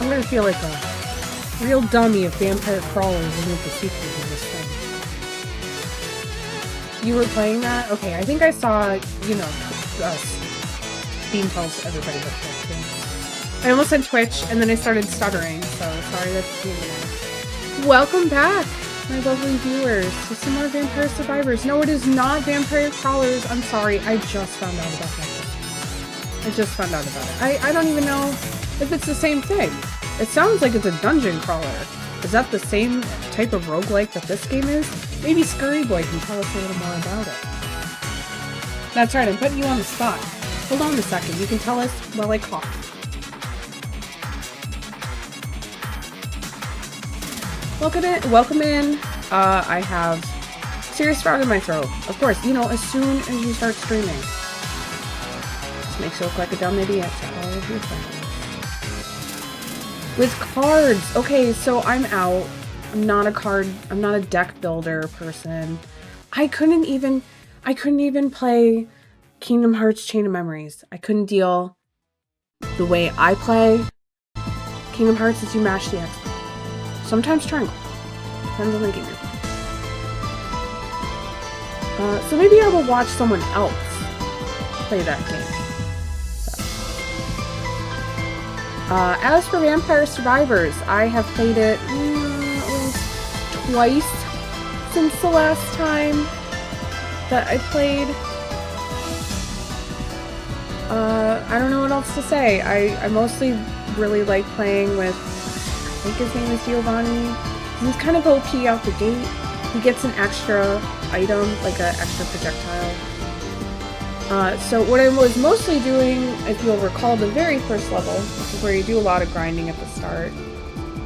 I'm gonna feel like a real dummy if Vampire Crawlers isn't the sequel to this thing. You were playing that? Okay, I think I saw, you know, Steam tells everybody what Twitch is. I almost said Twitch, and then I started stuttering, so sorry that's being annoying. Welcome back, my lovely viewers, to some more Vampire Survivors. No, it is not Vampire Crawlers. I'm sorry, I just found out about that. I don't even know if it's the same thing. It sounds like it's a dungeon crawler. Is that the same type of roguelike that this game is? Maybe Scurry Boy can tell us a little more about it. That's right, I'm putting you on the spot. Hold on a second, you can tell us while I cough. Welcome in. I have serious frog in my throat. Of course, you know, as soon as you start streaming. Just makes you look like a dumb idiot to all of your friends. With cards. Okay, so I'm out. I'm not a deck builder person. I couldn't even play Kingdom Hearts Chain of Memories. I couldn't deal. The way I play Kingdom Hearts is you mash the X. Sometimes triangle. Depends on the game you're playing. So maybe I will watch someone else play that game. As for Vampire Survivors, I have played it twice since the last time that I played. I don't know what else to say. I mostly really like playing with, I think his name is Giovanni. He's kind of OP out the gate. He gets an extra item, like an extra projectile. So what I was mostly doing, if you'll recall the very first level, which is where you do a lot of grinding at the start,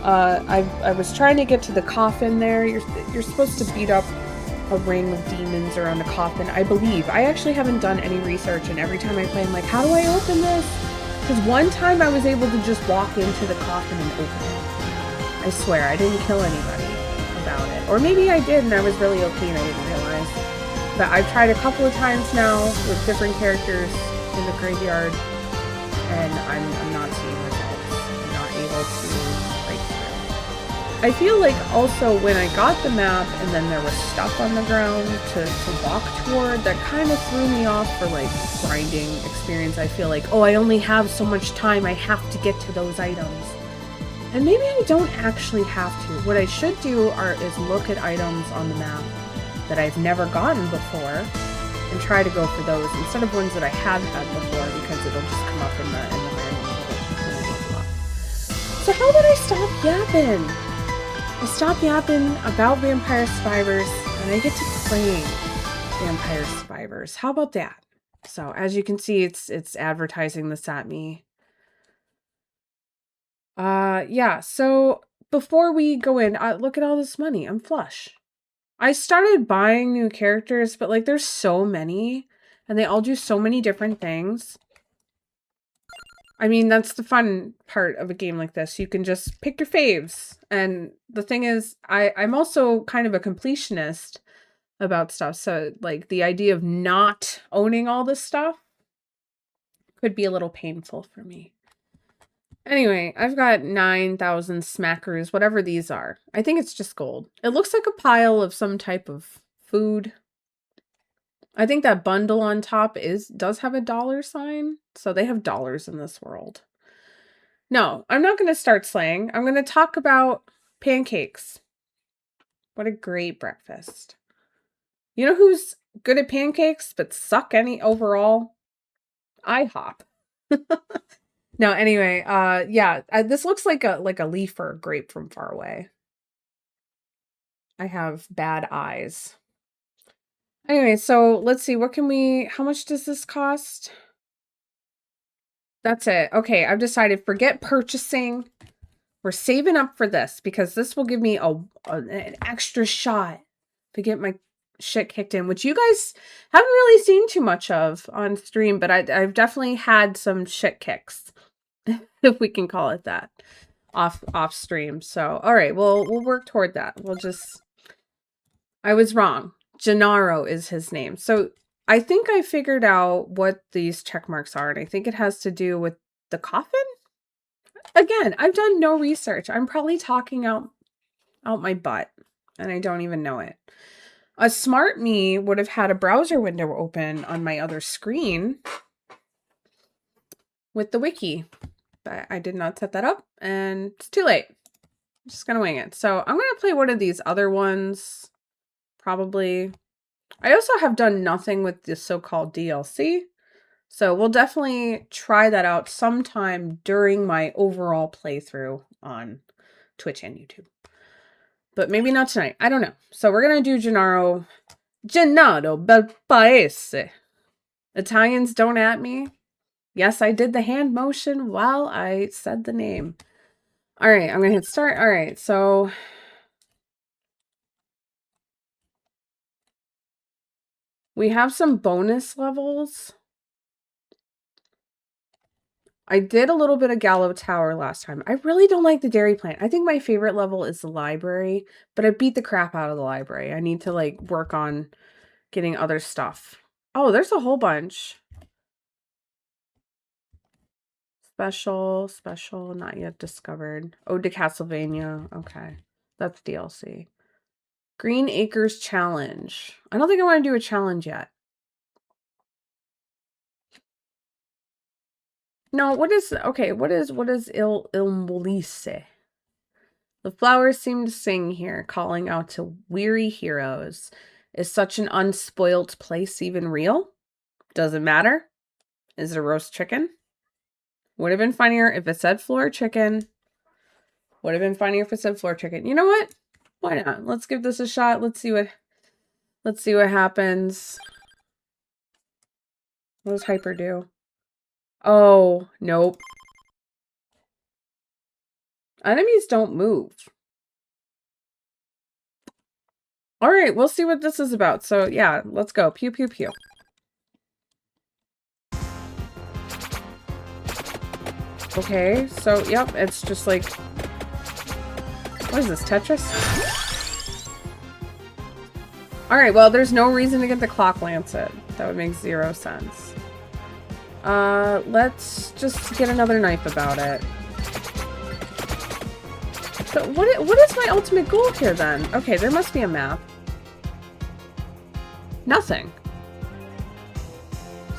I was trying to get to the coffin there. You're supposed to beat up a ring of demons around a coffin, I believe. I actually haven't done any research, and every time I play, I'm like, how do I open this? Because one time I was able to just walk into the coffin and open it. I swear, I didn't kill anybody about it. Or maybe I did, and I was really OP and I didn't realize. But I've tried a couple of times now with different characters in the graveyard, and I'm not seeing results. I'm not able to break through. I feel like also when I got the map and then there was stuff on the ground to walk toward, that kind of threw me off for like grinding experience. I feel like, oh, I only have so much time, I have to get to those items. And maybe I don't actually have to. What I should do is look at items on the map that I've never gotten before and try to go for those instead of ones that I have had before, because it'll just come up in the random little. So how about I stop yapping? I stop yapping about Vampire Survivors and I get to playing Vampire Survivors. How about that? So as you can see, it's advertising this at me. Yeah, so before we go in, look at all this money. I'm flush. I started buying new characters, but like there's so many and they all do so many different things. I mean, that's the fun part of a game like this. You can just pick your faves. And the thing is, I'm also kind of a completionist about stuff. So like the idea of not owning all this stuff could be a little painful for me. Anyway, I've got 9,000 smackaroos, whatever these are. I think it's just gold. It looks like a pile of some type of food. I think that bundle on top does have a dollar sign. So they have dollars in this world. No, I'm not going to start slaying. I'm going to talk about pancakes. What a great breakfast. You know who's good at pancakes but suck any overall? IHOP. No, anyway, yeah, this looks like a leaf or a grape from far away. I have bad eyes. Anyway, so let's see, how much does this cost? That's it. Okay, I've decided, forget purchasing. We're saving up for this because this will give me an extra shot to get my shit kicked in, which you guys haven't really seen too much of on stream, but I've definitely had some shit kicks. If we can call it that, off stream. So, all right, we'll work toward that. I was wrong. Gennaro is his name. So I think I figured out what these check marks are, and I think it has to do with the coffin. Again, I've done no research. I'm probably talking out my butt, and I don't even know it. A smart me would have had a browser window open on my other screen with the wiki, but I did not set that up, and it's too late. I'm just gonna wing it. So I'm gonna play one of these other ones, probably. I also have done nothing with the so-called DLC, so we'll definitely try that out sometime during my overall playthrough on Twitch and YouTube. But maybe not tonight. I don't know. So we're gonna do Gennaro bel paese. Italians, don't at me. Yes, I did the hand motion while I said the name. All right, I'm gonna hit start. All right, so we have some bonus levels. I did a little bit of Gallo Tower last time. I really don't like the dairy plant. I think my favorite level is the library, but I beat the crap out of the library. I need to like work on getting other stuff. Oh, there's a whole bunch. Special, not yet discovered. Ode to Castlevania. Okay, that's DLC. Green Acres Challenge. I don't think I want to do a challenge yet. No, what is Il Molise? The flowers seem to sing here, calling out to weary heroes. Is such an unspoilt place even real? Doesn't matter. Is it a roast chicken? Would have been funnier if it said floor chicken. Would have been funnier if it said floor chicken. You know what? Why not? Let's give this a shot. Let's see what happens. What does Hyper do? Oh, nope. Enemies don't move. All right, we'll see what this is about. So yeah, let's go. Pew, pew, pew. Okay, so yep, it's just like, what is this, Tetris? All right, well, there's no reason to get the Clock Lancet. That would make 0 sense. Let's just get another knife about it. So what is my ultimate goal here then? Okay, there must be a map. Nothing.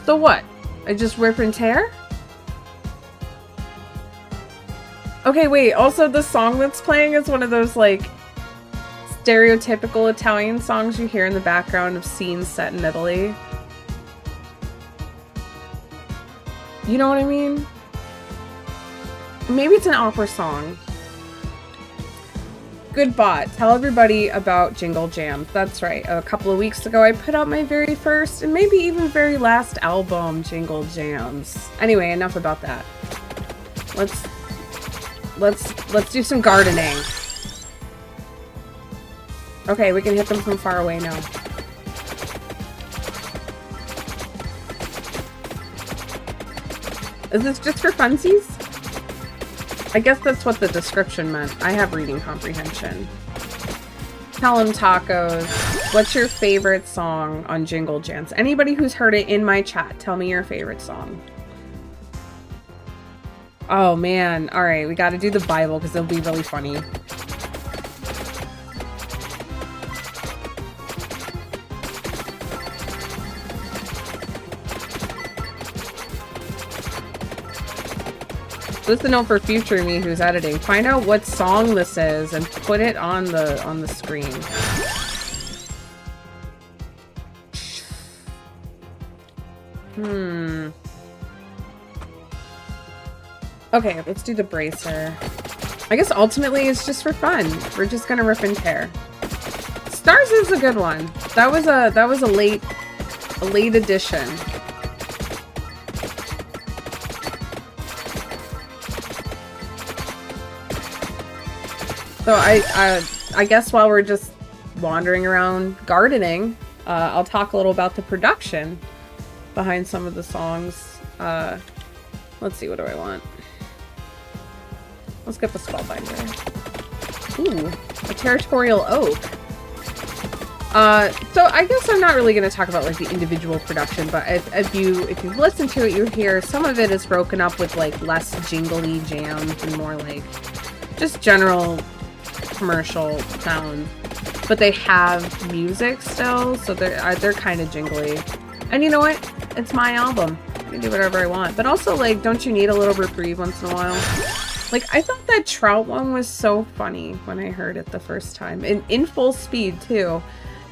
So what? I just rip and tear? Okay, wait, also the song that's playing is one of those, like, stereotypical Italian songs you hear in the background of scenes set in Italy. You know what I mean? Maybe it's an opera song. Good bot. Tell everybody about Jingle Jams. That's right. A couple of weeks ago, I put out my very first and maybe even very last album, Jingle Jams. Anyway, enough about that. Let's do some gardening. Okay, we can hit them from far away now. Is this just for funsies? I guess that's what the description meant. I have reading comprehension. Tell them tacos. What's your favorite song on Jingle Jams? Anybody who's heard it in my chat, tell me your favorite song. Oh man, alright, we gotta do the Bible because it'll be really funny. Just a note for future me who's editing. Find out what song this is and put it on the screen. Okay, let's do the bracer. I guess ultimately it's just for fun. We're just gonna rip and tear. Stars is a good one. That was a late addition. So I guess while we're just wandering around gardening, I'll talk a little about the production behind some of the songs. Let's see, what do I want? Let's get the Spellbinder. Ooh, a territorial oak. So I guess I'm not really going to talk about like the individual production, but if you've listened to it, you hear some of it is broken up with like less jingly jams and more like just general commercial sound. But they have music still, so they're kind of jingly. And you know what? It's my album. I can do whatever I want. But also, like, don't you need a little reprieve once in a while? Like, I thought that Trout one was so funny when I heard it the first time. And in full speed, too.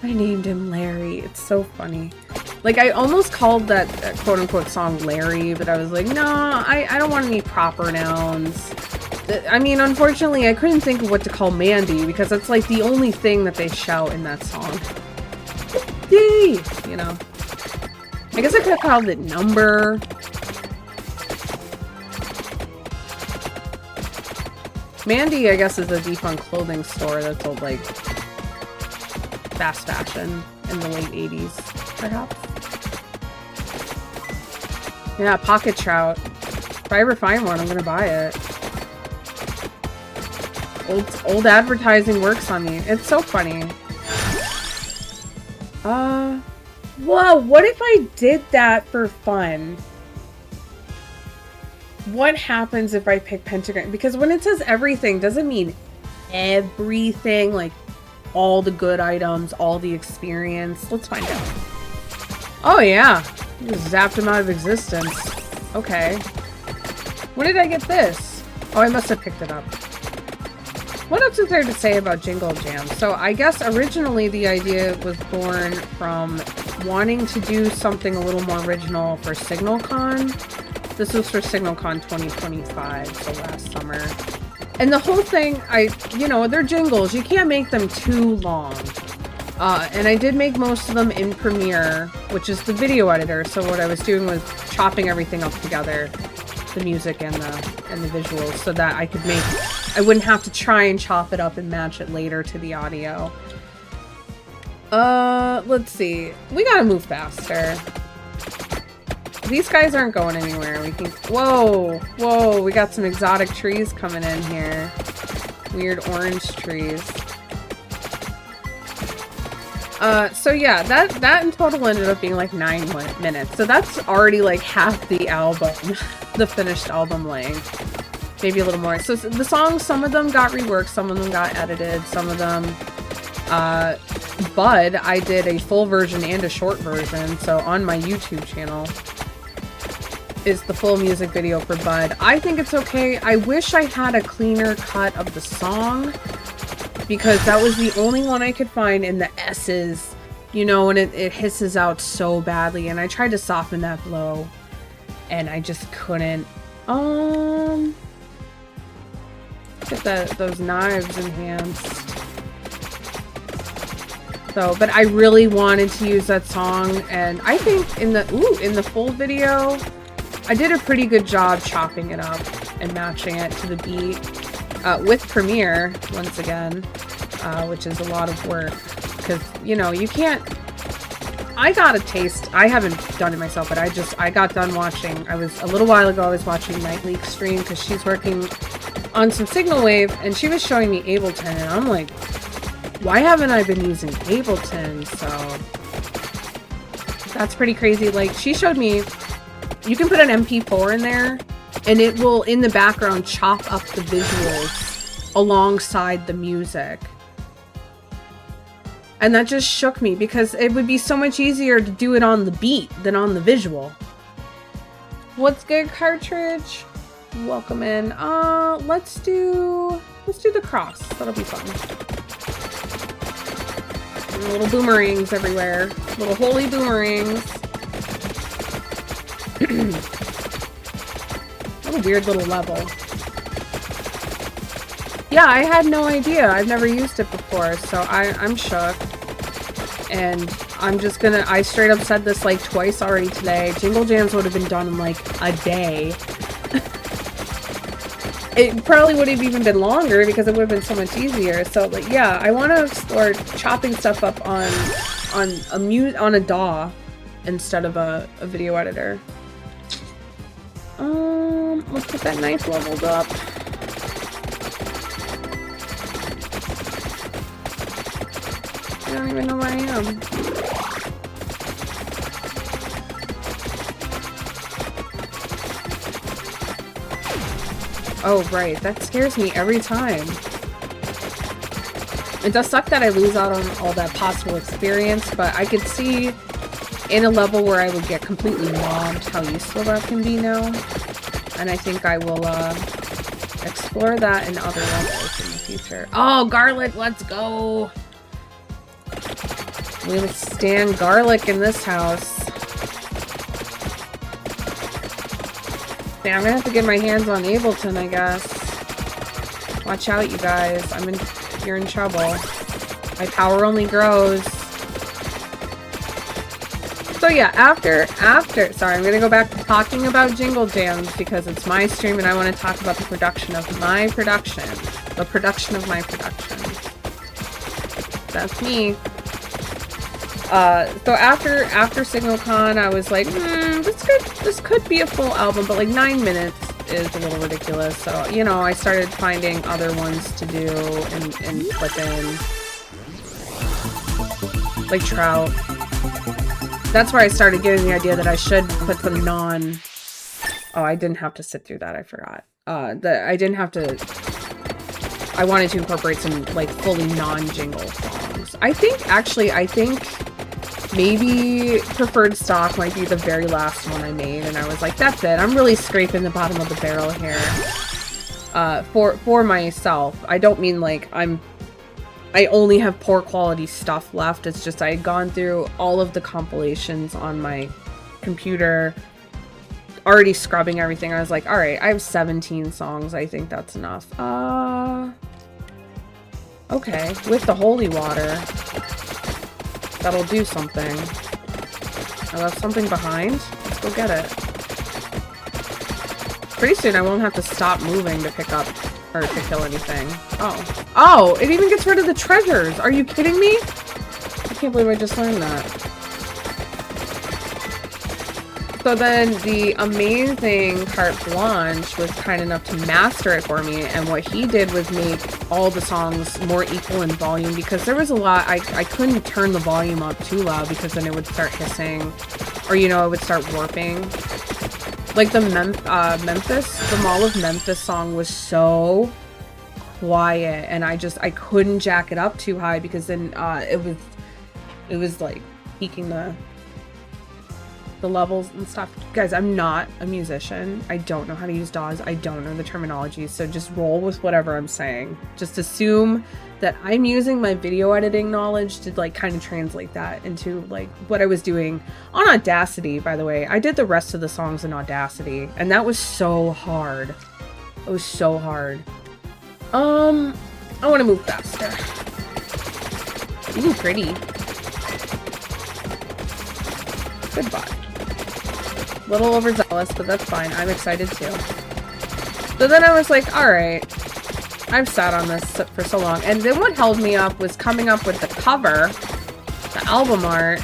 I named him Larry. It's so funny. Like, I almost called that quote-unquote song Larry, but I was like, no, I don't want any proper nouns. I mean, unfortunately, I couldn't think of what to call Mandy, because that's, like, the only thing that they shout in that song. Yay! You know. I guess I could have called it Number. Mandy, I guess, is a defunct clothing store that sold, like, fast fashion in the late 80s, perhaps. Yeah, Pocket Trout. If I ever find one, I'm gonna buy it. Old advertising works on me. It's so funny. Whoa, what if I did that for fun? What happens if I pick Pentagram? Because when it says everything, doesn't mean everything, like all the good items, all the experience. Let's find out. Oh yeah, just zapped him out of existence. Okay. When did I get this? Oh, I must have picked it up. What else is there to say about Jingle Jam? So I guess originally the idea was born from wanting to do something a little more original for SignalCon. This was for SignalCon 2025, so last summer. And the whole thing, you know, they're jingles. You can't make them too long. And I did make most of them in Premiere, which is the video editor. So what I was doing was chopping everything up together, the music and the visuals, so that I wouldn't have to try and chop it up and match it later to the audio. Let's see. We gotta move faster. These guys aren't going anywhere. We can... Whoa, we got some exotic trees coming in here. Weird orange trees. So yeah, that in total ended up being like 9 minutes. So that's already like half the album, the finished album length. Maybe a little more. So the songs, some of them got reworked, some of them got edited, some of them, Bud, I did a full version and a short version. So on my YouTube channel is the full music video for Bud. I think it's okay. I wish I had a cleaner cut of the song, because that was the only one I could find in the S's, you know, and it hisses out so badly, and I tried to soften that blow, and I just couldn't. Get those knives enhanced. So, but I really wanted to use that song, and I think in the full video, I did a pretty good job chopping it up and matching it to the beat. With Premiere, once again, which is a lot of work, because, you know, you can't... I got a taste. I haven't done it myself, but I got done watching. A little while ago, I was watching Nightleak stream, because she's working on some Signal Wave, and she was showing me Ableton, and I'm like, why haven't I been using Ableton? So, that's pretty crazy. Like, she showed me, you can put an MP4 in there, and it will, in the background, chop up the visuals alongside the music. And that just shook me, because it would be so much easier to do it on the beat than on the visual. What's good, Cartridge? Welcome in. Let's do the cross. That'll be fun. And little boomerangs everywhere. Little holy boomerangs. What a weird little level. Yeah, I had no idea. I've never used it before, so I'm shook. And I'm just gonna... I straight up said this like twice already today. Jingle Jams would have been done in like a day. It probably would have even been longer, because it would have been so much easier. So, like, yeah, I want to explore chopping stuff up on a DAW instead of a video editor. Let's get that knife leveled up. don't even know where I am. Oh, right. That scares me every time. It does suck that I lose out on all that possible experience, but I could see in a level where I would get completely mobbed how useful that can be now. And I think I will explore that in other levels in the future. Oh, garlic, let's go! We stand garlic in this house. Yeah, I'm gonna have to get my hands on Ableton, I guess. Watch out, you guys. You're in trouble. My power only grows. So yeah, after, sorry, I'm gonna go back to talking about Jingle Jams because it's my stream and I want to talk about the production of my production. The production of my production. That's me. So after SignalCon, I was like, this could be a full album, but like 9 minutes is a little ridiculous. So, you know, I started finding other ones to do and put in. Like Trout. That's where I started getting the idea that I should put some non... Oh, I didn't have to sit through that, I forgot. I didn't have to... I wanted to incorporate some, like, fully non-jingle songs. I think maybe Preferred Stock might be the very last one I made, and I was like, that's it. I'm really scraping the bottom of the barrel here. For myself. I don't mean, like, I only have poor quality stuff left. It's just I had gone through all of the compilations on my computer, already scrubbing everything. I was like, all right, I have 17 songs. I think that's enough. Okay, with the holy water, that'll do something. I left something behind. Let's go get it. Pretty soon I won't have to stop moving to pick up or to kill anything. Oh. Oh, it even gets rid of the treasures. Are you kidding me? I can't believe I just learned that. So then the amazing Carte Blanche was kind enough to master it for me, and what he did was make all the songs more equal in volume, because there was a lot, I couldn't turn the volume up too loud because then it would start hissing, or, you know, it would start warping. Like the Memphis, the Mall of Memphis song was so quiet, and I couldn't jack it up too high because then it was like peaking the levels and stuff. Guys, I'm not a musician. I don't know how to use DAWs. I don't know the terminology, so just roll with whatever I'm saying. Just assume that I'm using my video editing knowledge to like kind of translate that into like what I was doing on Audacity. By the way, I did the rest of the songs in Audacity, and that was so hard. It was so hard. I want to move faster. Ooh, pretty. Good bot. Little overzealous, but that's fine. I'm excited too. So then I was like, alright, I've sat on this for so long. And then what held me up was coming up with the cover, the album art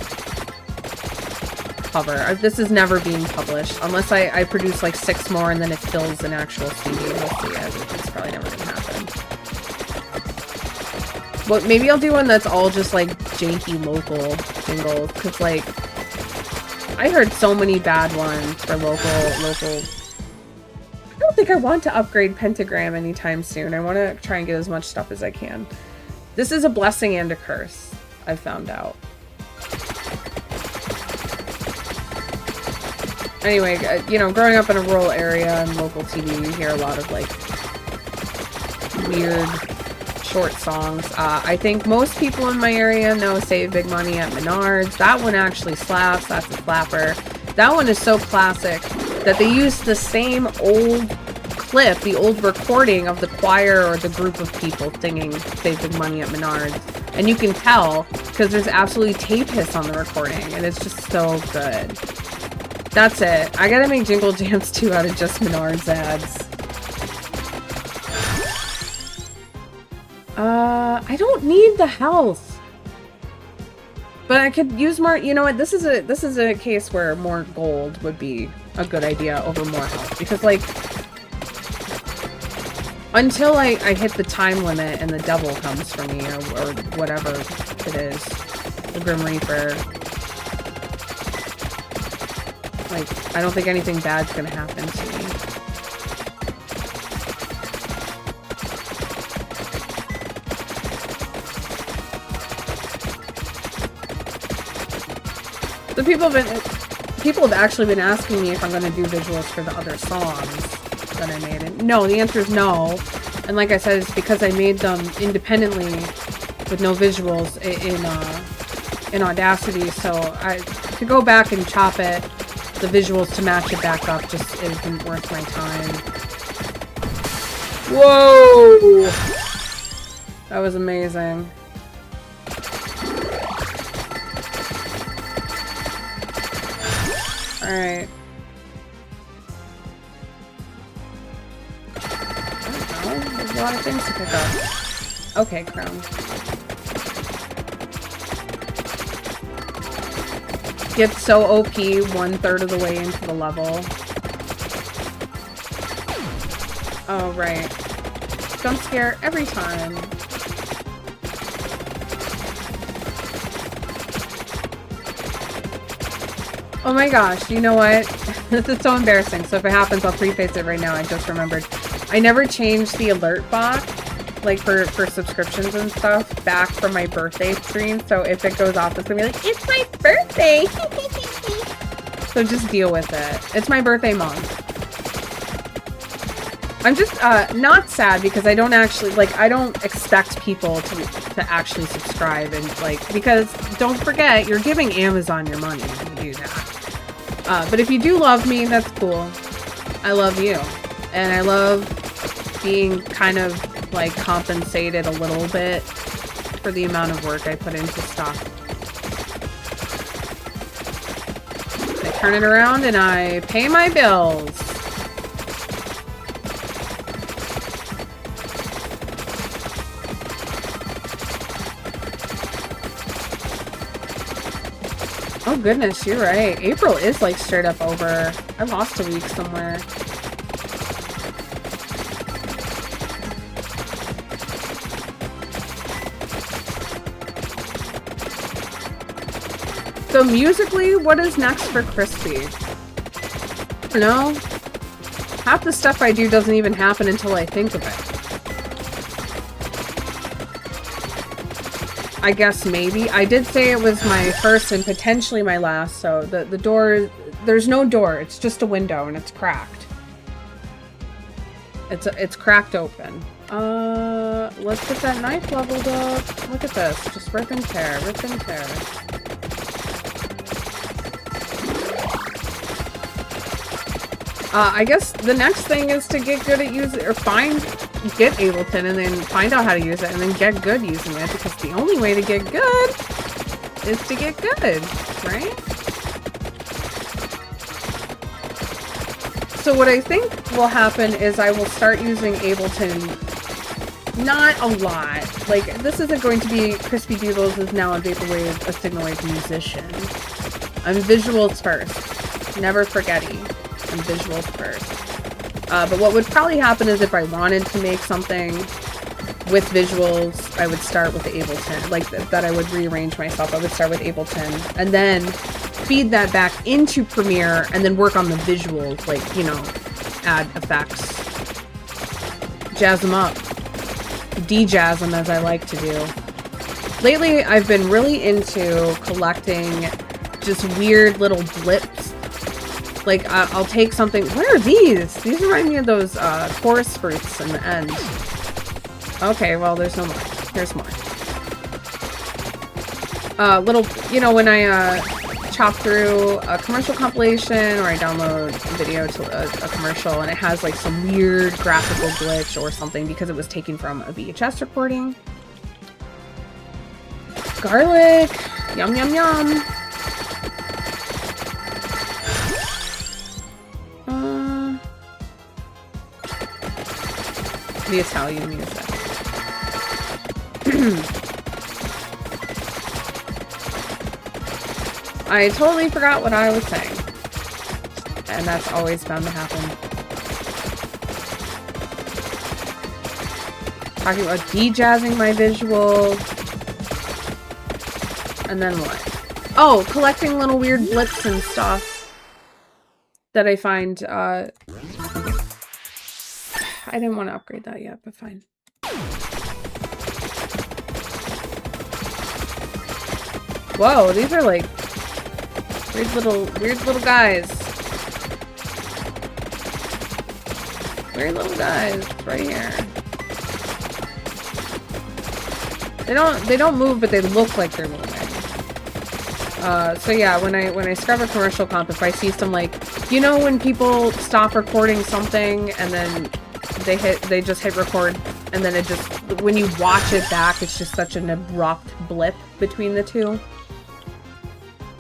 cover. This is never being published unless I produce like 6 more and then it fills an actual CD. We'll see. It's probably never gonna happen. Well, maybe I'll do one that's all just like janky local jingles, because like I heard so many bad ones for local. I don't think I want to upgrade Pentagram anytime soon. I want to try and get as much stuff as I can. This is a blessing and a curse, I've found out. Anyway, you know, growing up in a rural area and local TV, you hear a lot of like weird short songs. I think most people in my area know Save Big Money at Menards. That one actually slaps. That's a slapper. That one is so classic that they used the same old clip, the old recording of the choir or the group of people singing Save Big Money at Menards. And you can tell because there's absolutely tape hiss on the recording, and it's just so good. That's it. I gotta make Jingle Jams 2 out of just Menards ads. I don't need the health, but I could use more. You know what? This is a case where more gold would be a good idea over more health, because like until I hit the time limit and the devil comes for me or whatever it is. the Grim Reaper. Like, I don't think anything bad's gonna happen to me. So people have actually been asking me if I'm gonna do visuals for the other songs that I made. And no, the answer is no. And like I said, it's because I made them independently with no visuals in Audacity. So to go back and chop it, the visuals to match it back up just isn't worth my time. Whoa! That was amazing. Alright. I don't know. There's a lot of things to pick up. Okay, Crown. Get so OP 1/3 of the way into the level. Oh, right. Jump scare every time. Oh my gosh, you know what? This is so embarrassing. So if it happens, I'll preface it right now. I just remembered. I never changed the alert box, like for subscriptions and stuff, back from my birthday screen. So if it goes off, it's gonna be like, it's my birthday! So just deal with it. It's my birthday month. I'm just not sad because I don't actually, like, I don't expect people to actually subscribe and, like, because don't forget, you're giving Amazon your money when you do that. But if you do love me, that's cool. I love you. And I love being kind of, like, compensated a little bit for the amount of work I put into stuff. I turn it around and I pay my bills. Oh goodness, you're right. April is like straight up over. I lost a week somewhere. So musically, what is next for Crispy? I don't know. Half the stuff I do doesn't even happen until I think of it. I guess maybe. I did say it was my first and potentially my last, so the door, there's no door, it's just a window and it's cracked. It's cracked open. Let's get that knife leveled up. Look at this, just rip and tear, rip and tear. I guess the next thing is to get good at using, or get Ableton and then find out how to use it and then get good using it, because the only way to get good is to get good, right? So what I think will happen is I will start using Ableton, not a lot. Like, this isn't going to be Crispy Doodles is now a Vaporwave, a Signaloid musician. I'm visuals first. Never forgetty. I'm visuals first. But what would probably happen is if I wanted to make something with visuals, I would start with Ableton. Like, that I would rearrange myself. I would start with Ableton and then feed that back into Premiere and then work on the visuals, like, you know, add effects. Jazz them up. De-jazz them, as I like to do. Lately, I've been really into collecting just weird little blips. Like, I'll take something... Where are these? These remind me of those chorus fruits in the end. Okay, well, there's no more. There's more. Little... You know, when I chop through a commercial compilation or I download a video to a commercial and it has, like, some weird graphical glitch or something because it was taken from a VHS recording. Garlic! Yum, yum, yum! The Italian music. I totally forgot what I was saying. And that's always bound to happen. Talking about de-jazzing my visual. And then what? Oh, collecting little weird blips and stuff that I find, I didn't want to upgrade that yet, but fine. Whoa, these are like weird little guys. Weird little guys right here. They don't move, but they look like they're moving. So yeah, when I scrub a commercial comp, if I see some, like, you know, when people stop recording something and then they just hit record, and then it just, when you watch it back, it's just such an abrupt blip between the two.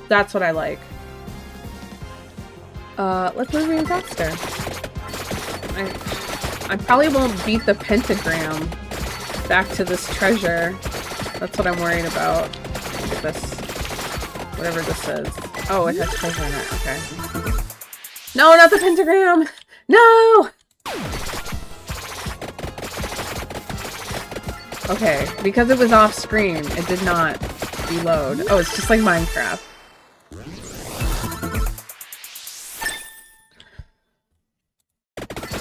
That's what I like. Let's move even faster. I probably won't beat the pentagram back to this treasure. That's what I'm worried about. Look at this. Whatever this is. Oh, it has treasure in it. Okay. No, not the pentagram! No! Okay, because it was off screen, it did not reload. Oh, it's just like Minecraft.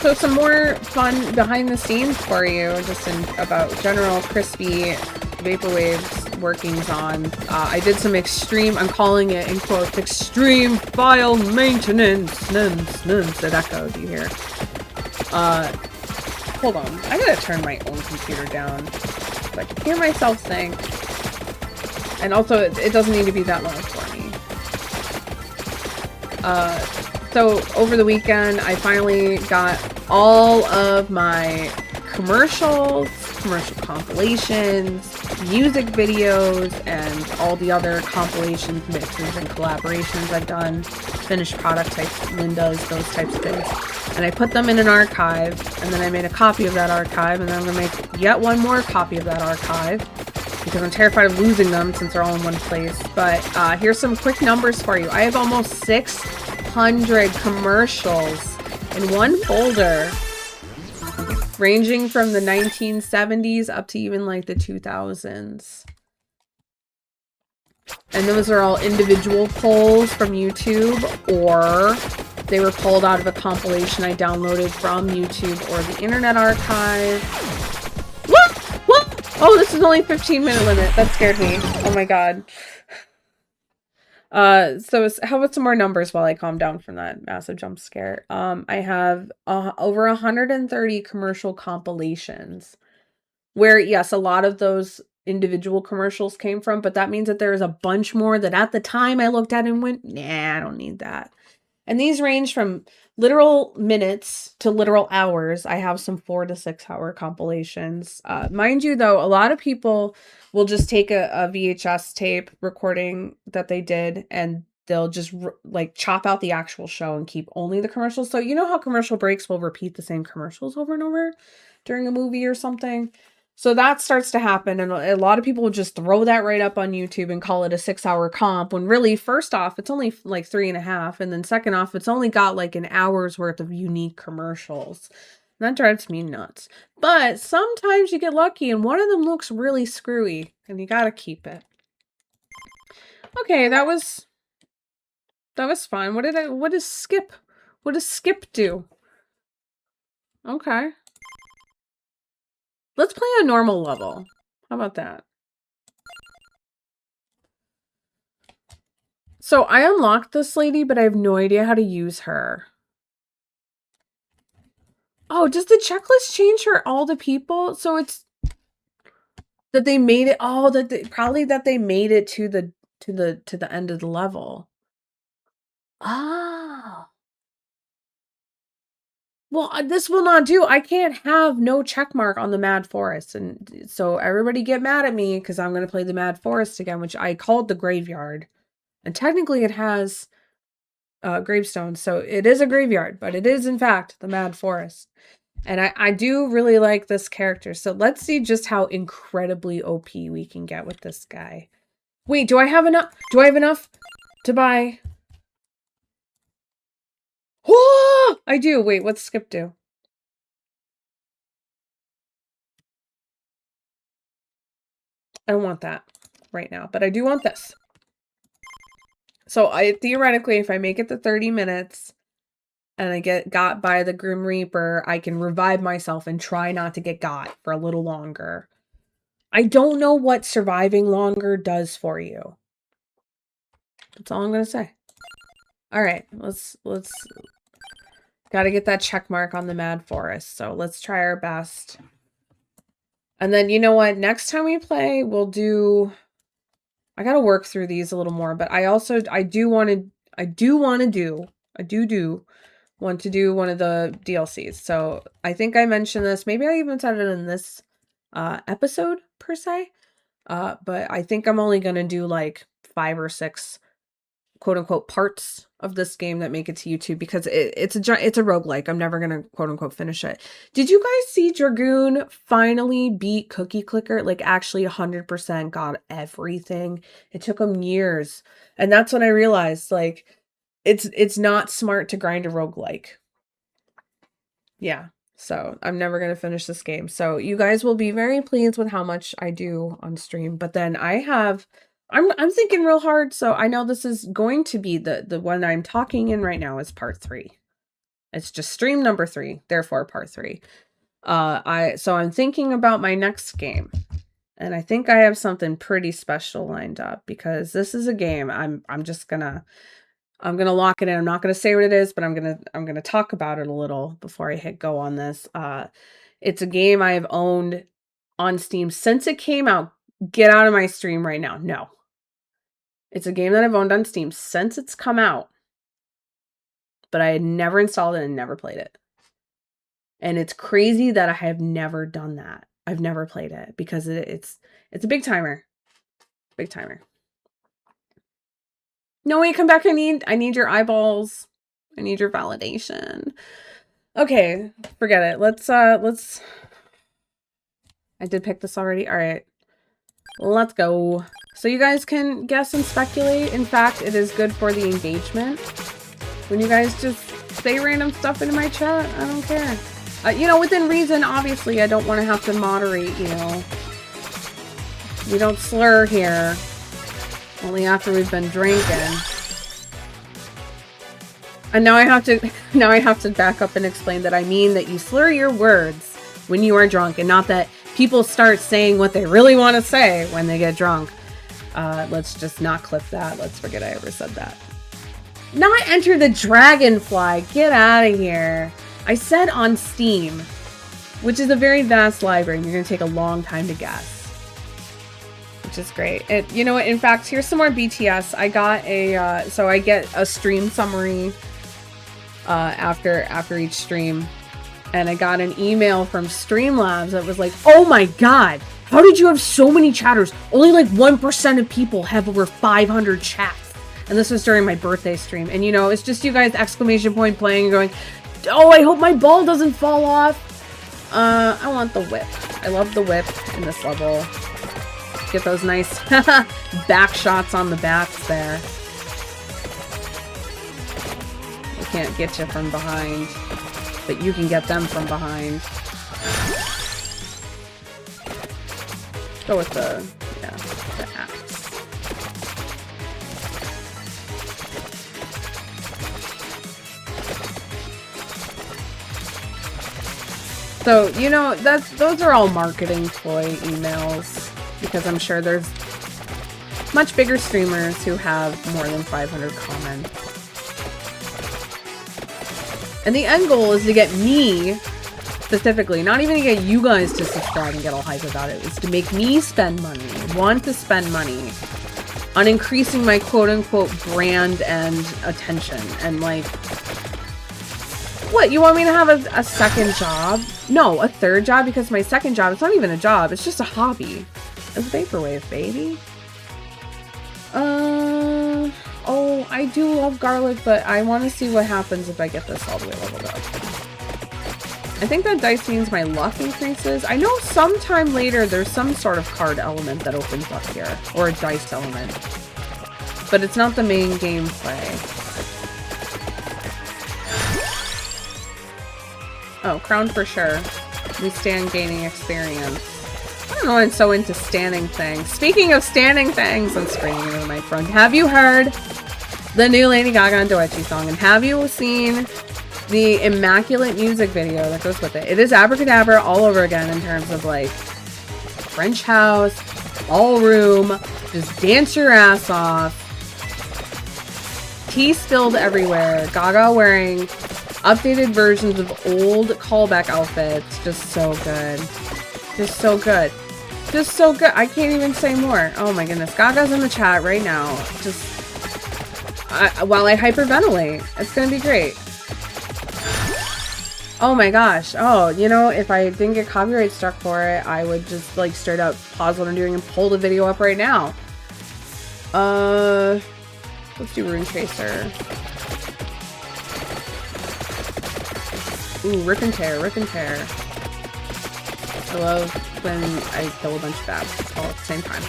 So some more fun behind the scenes for you, just about general Crispy Vaporwave's workings on. I did some extreme, I'm calling it in quotes, extreme file maintenance. That echo, do you hear? Hold on, I gotta turn my own computer down so I can hear myself think. And also, it doesn't need to be that loud for me. So over the weekend, I finally got all of my commercials, commercial compilations, music videos, and all the other compilations, mixes, and collaborations I've done, finished product types, Lindas, those types of things. And I put them in an archive, and then I made a copy of that archive, and then I'm going to make yet one more copy of that archive, because I'm terrified of losing them since they're all in one place. But here's some quick numbers for you. I have almost 600 commercials in one folder, ranging from the 1970s up to even like the 2000s. And those are all individual pulls from YouTube, or they were pulled out of a compilation I downloaded from YouTube or the Internet Archive. What? What? Oh, this is only 15-minute limit. That scared me. Oh my god. So how about some more numbers while I calm down from that massive jump scare? I have over 130 commercial compilations where, yes, a lot of those individual commercials came from, but that means that there's a bunch more that at the time I looked at and went, nah, I don't need that. And these range from literal minutes to literal hours. I have some 4 to 6 hour compilations. Mind you, though, a lot of people will just take a VHS tape recording that they did, and they'll just like chop out the actual show and keep only the commercials. So you know how commercial breaks will repeat the same commercials over and over during a movie or something? So that starts to happen, and a lot of people will just throw that right up on YouTube and call it a 6-hour comp, when really, first off, it's only like 3.5, and then second off, it's only got like an hour's worth of unique commercials. That drives me nuts. But sometimes you get lucky, and one of them looks really screwy, and you gotta keep it. Okay, that was fun. What does Skip do? Okay. Let's play a normal level. How about that? So I unlocked this lady, but I have no idea how to use her. Oh, does the checklist change for all the people? So it's that they made it. Oh, probably that they made it to the end of the level. Ah. Well, this will not do. I can't have no check mark on the Mad Forest. And so everybody get mad at me because I'm going to play the Mad Forest again, which I called the Graveyard. And technically it has gravestones. So it is a graveyard, but it is in fact the Mad Forest. And I do really like this character. So let's see just how incredibly OP we can get with this guy. Wait, do I have enough? Do I have enough to buy? Oh, I do. Wait, what's Skip do? I don't want that. right now, but I do want this. So theoretically, if I make it to 30 minutes and I get got by the Grim Reaper, I can revive myself and try not to get got for a little longer. I don't know what surviving longer does for you. That's all I'm gonna say. All right, let's gotta get that check mark on the Mad Forest. So let's try our best. And then you know what? Next time we play, we'll do. I gotta work through these a little more, but I do want to do one of the DLCs. So I think I mentioned this. Maybe I even said it in this episode per se. But I think I'm only gonna do like 5 or 6 quote unquote parts of this game that make it to YouTube because it's a roguelike. I'm never gonna quote unquote finish it. Did you guys see Dragoon finally beat Cookie Clicker? Like actually 100% got everything. It took him years. And that's when I realized like it's not smart to grind a roguelike. Yeah. So I'm never going to finish this game. So you guys will be very pleased with how much I do on stream. But then I'm thinking real hard. So I know this is going to be the one I'm talking in right now is part 3. It's just stream number 3, therefore part 3. So I'm thinking about my next game. And I think I have something pretty special lined up because this is a game I'm gonna lock it in. I'm not gonna say what it is, but I'm gonna talk about it a little before I hit go on this. It's a game I have owned on Steam since it came out. Get out of my stream right now. No. It's a game that I've owned on Steam since it's come out. But I had never installed it and never played it. And it's crazy that I have never done that. I've never played it because it's a big timer. Big timer. No, wait, come back. I need your eyeballs. I need your validation. Okay, forget it. Let's I did pick this already. All right. Let's go. So you guys can guess and speculate. In fact, it is good for the engagement. When you guys just say random stuff into my chat, I don't care. You know, within reason, obviously, I don't want to have to moderate, you know. We don't slur here. Only after we've been drinking. And now I have to back up and explain that I mean that you slur your words when you are drunk and not that people start saying what they really want to say when they get drunk. Let's just not clip that. Let's forget I ever said that. Not enter the Dragonfly. Get out of here. I said on Steam, which is a very vast library. You're going to take a long time to guess. Which is great. You know what? In fact, here's some more BTS. I got so I get a stream summary after each stream. And I got an email from Streamlabs that was like, oh my god, how did you have so many chatters? Only like 1% of people have over 500 chats. And this was during my birthday stream. And you know, it's just you guys exclamation point playing and going, oh, I hope my ball doesn't fall off. I want the whip. I love the whip in this level. Get those nice back shots on the bats there. They can't get you from behind, but you can get them from behind. Go with the axe. So, you know, those are all marketing ploy emails. Because I'm sure there's much bigger streamers who have more than 500 comments. And the end goal is to get me, specifically, not even to get you guys to subscribe and get all hype about it, is to make me spend money, want to spend money on increasing my quote-unquote brand and attention. And like, what, you want me to have a second job? No, a third job, because my second job, it's not even a job, it's just a hobby. It's a vaporwave, baby. Oh, I do love garlic, but I want to see what happens if I get this all the way leveled up. I think that dice means my luck increases. I know sometime later there's some sort of card element that opens up here, or a dice element. But it's not the main gameplay. Oh, crown for sure. We stand gaining experience. I don't know why I'm so into standing things. Speaking of standing things, I'm screaming into the microphone. Have you heard the new Lady Gaga and Doechii song? And have you seen the immaculate music video that goes with it? It is Abracadabra all over again in terms of like French house, ballroom, just dance your ass off. Tea spilled everywhere. Gaga wearing updated versions of old callback outfits. Just so good. Just so good. Just so good. I can't even say more. Oh my goodness. Gaga's in the chat right now. Just while I hyperventilate. It's gonna be great. Oh my gosh. Oh, you know, if I didn't get copyright struck for it, I would just like straight up pause what I'm doing and pull the video up right now. Let's do Rune Tracer. Ooh, Rip and Tear, Rip and Tear. I love when I kill a bunch of babs all at the same time.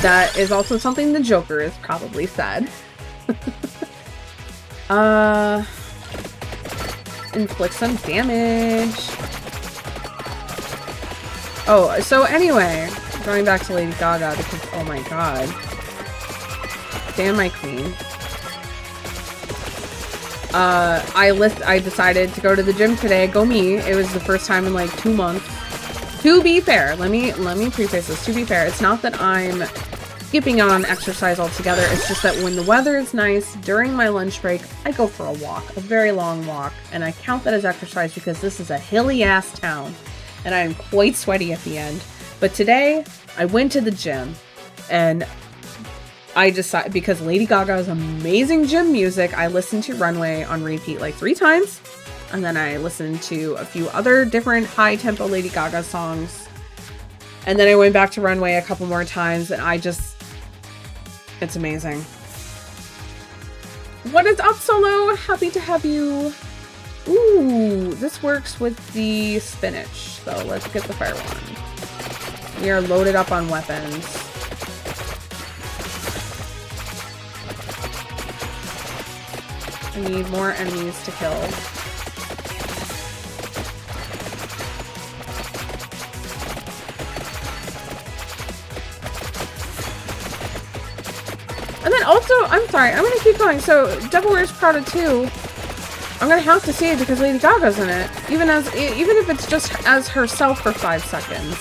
That is also something the Joker has probably said. Inflict some damage. Oh, so anyway, going back to Lady Gaga because, oh my god. Damn my queen. I decided to go to the gym today. Go me. It was the first time in like 2 months. To be fair, let me preface this. To be fair, it's not that I'm skipping on exercise altogether. It's just that when the weather is nice, during my lunch break, I go for a walk, a very long walk, and I count that as exercise because this is a hilly-ass town, and I am quite sweaty at the end. But today, I went to the gym, and I decided, because Lady Gaga's amazing gym music, I listened to Runway on repeat like 3 times, and then I listened to a few other different high-tempo Lady Gaga songs, and then I went back to Runway a couple more times, and it's amazing. What is up, Solo? Happy to have you. Ooh, this works with the spinach, so let's get the fire one. We are loaded up on weapons. I need more enemies to kill. And then also, I'm sorry, I'm gonna keep going. So, Devil Wears Prada 2, I'm gonna have to see it because Lady Gaga's in it. Even if it's just as herself for 5 seconds.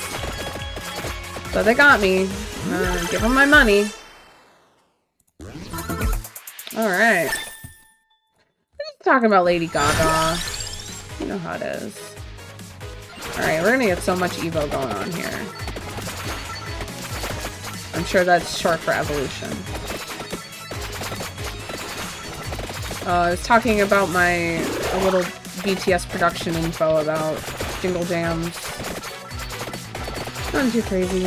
So they got me. Give them my money. Alright. Talking about Lady Gaga. You know how it is. Alright, we're gonna get so much Evo going on here. I'm sure that's short for evolution. I was talking about a little BTS production info about Jingle Jams. Nothing too crazy.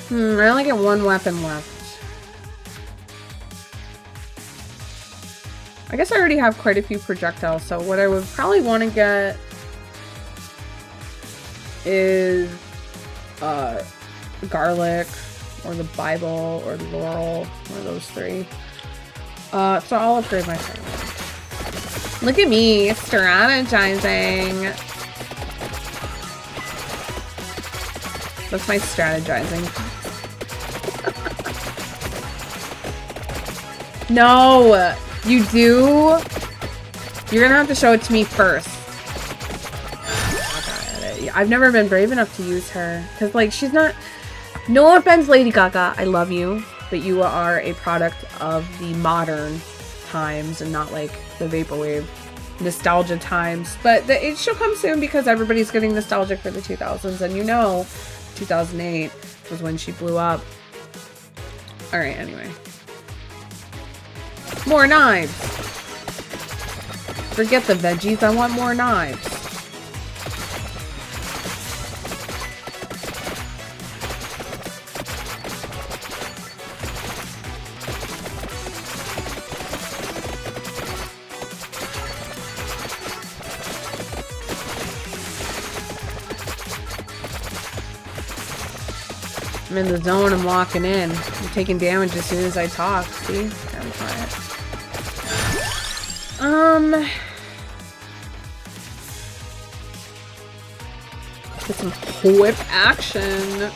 I only get 1 weapon left. I guess I already have quite a few projectiles, so what I would probably want to get is garlic, or the Bible, or Laurel, one of those 3. So I'll upgrade my phone. Look at me, strategizing. That's my strategizing. No! You do? You're gonna have to show it to me first. I've never been brave enough to use her. Because, like, she's not... No offense, Lady Gaga. I love you. But you are a product of the modern times and not, like, the Vaporwave nostalgia times. But she'll come soon because everybody's getting nostalgic for the 2000s. And you know, 2008 was when she blew up. Alright, anyway. More knives! Forget the veggies, I want more knives. I'm in the zone, I'm locking in. I'm taking damage as soon as I talk, see? Gotta try it. Get some whip action.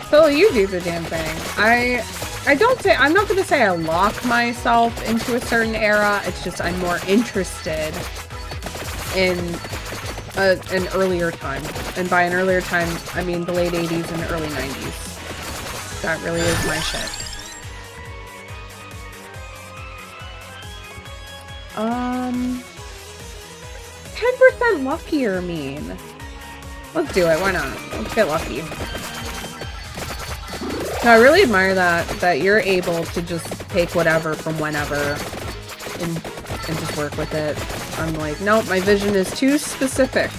Phil, you do the damn thing. I'm not gonna say I lock myself into a certain era, it's just I'm more interested in an earlier time. And by an earlier time, I mean the late 80s and the early 90s. That really is my shit. 10% luckier mean. Let's do it, why not? Let's get lucky. No, I really admire that you're able to just take whatever from whenever and just work with it. I'm like, nope, my vision is too specific.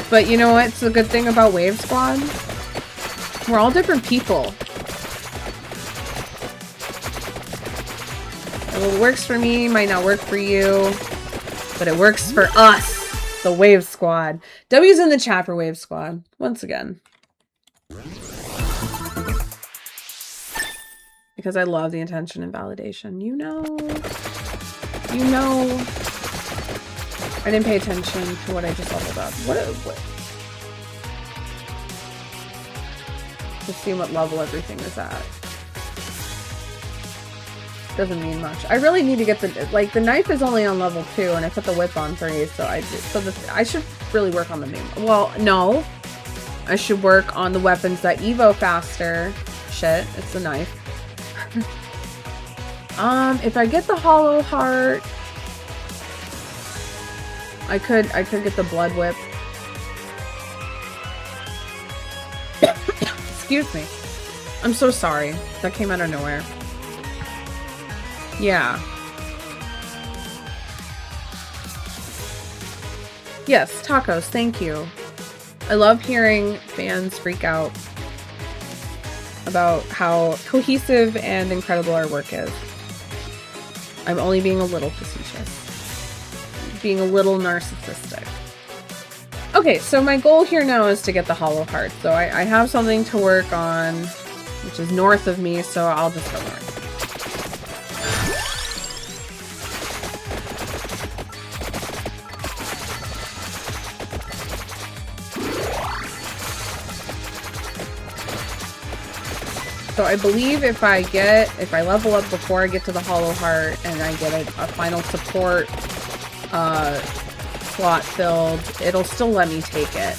But you know what's the good thing about Wave Squad? We're all different people. And what works for me might not work for you, but it works for us, the Wave Squad. W's in the chat for Wave Squad, once again. Because I love the attention and validation. You know. I didn't pay attention to what I just leveled up. What? Just seeing what level everything is at. Doesn't mean much. I really need to get the knife is only on level 2 and I put the whip on 3, so I should really work on the main. Well, no. I should work on the weapons that evo faster. Shit, it's the knife. If I get the hollow heart, I could get the blood whip. Excuse me. I'm so sorry. That came out of nowhere. Yeah. Yes, tacos, thank you. I love hearing fans freak out about how cohesive and incredible our work is. I'm only being a little facetious. Being a little narcissistic. Okay, so my goal here now is to get the hollow heart. So I have something to work on, which is north of me, so I'll just go north. So I believe if I level up before I get to the hollow heart and I get a final support slot filled, it'll still let me take it.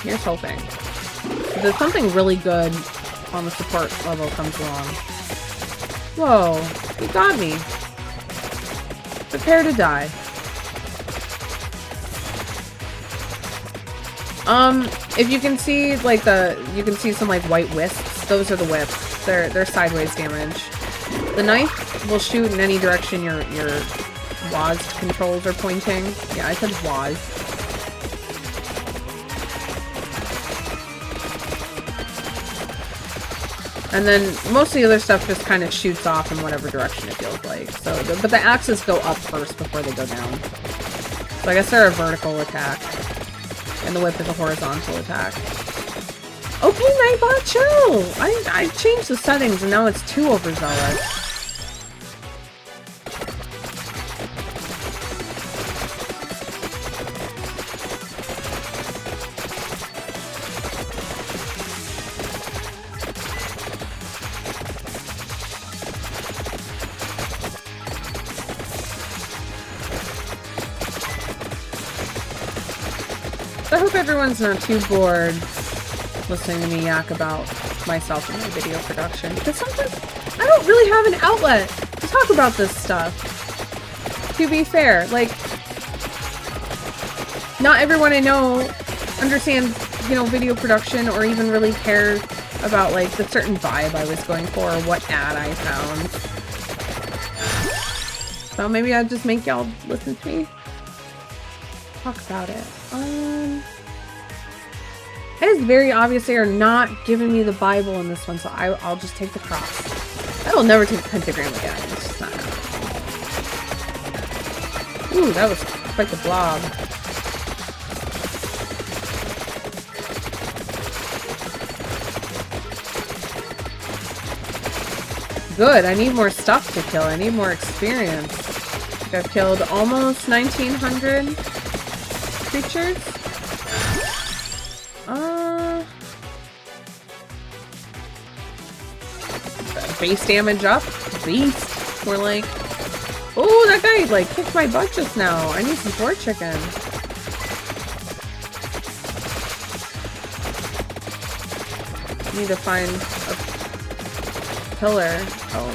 Here's hoping. If something really good on the support level comes along. Whoa, you got me. Prepare to die. If you can see, like, you can see some, like, white wisps. Those are the whips. They're sideways damage. The knife will shoot in any direction your WASD controls are pointing. Yeah, I said WASD. And then most of the other stuff just kind of shoots off in whatever direction it feels like. So, but the axes go up first before they go down. So I guess they're a vertical attack. And the whip is a horizontal attack. Okay, Nightbot, chill! I changed the settings and now it's too overzealous. I hope everyone's not too bored listening to me yak about myself and my video production, because sometimes I don't really have an outlet to talk about this stuff. To be fair, like, not everyone I know understands, you know, video production or even really cares about, like, the certain vibe I was going for or what ad I found. So maybe I'll just make y'all listen to me talk about it. It is very obvious they are not giving me the Bible in this one, so I'll just take the cross. I will never take the pentagram again. It's just not happening. Ooh, that was quite the blob. good. I need more stuff to kill. I need more experience. I've killed almost 1900 creatures. Base damage up. Beast. We're like, oh, that guy like kicked my butt just now. I need some floor chicken. Need to find a pillar. Oh.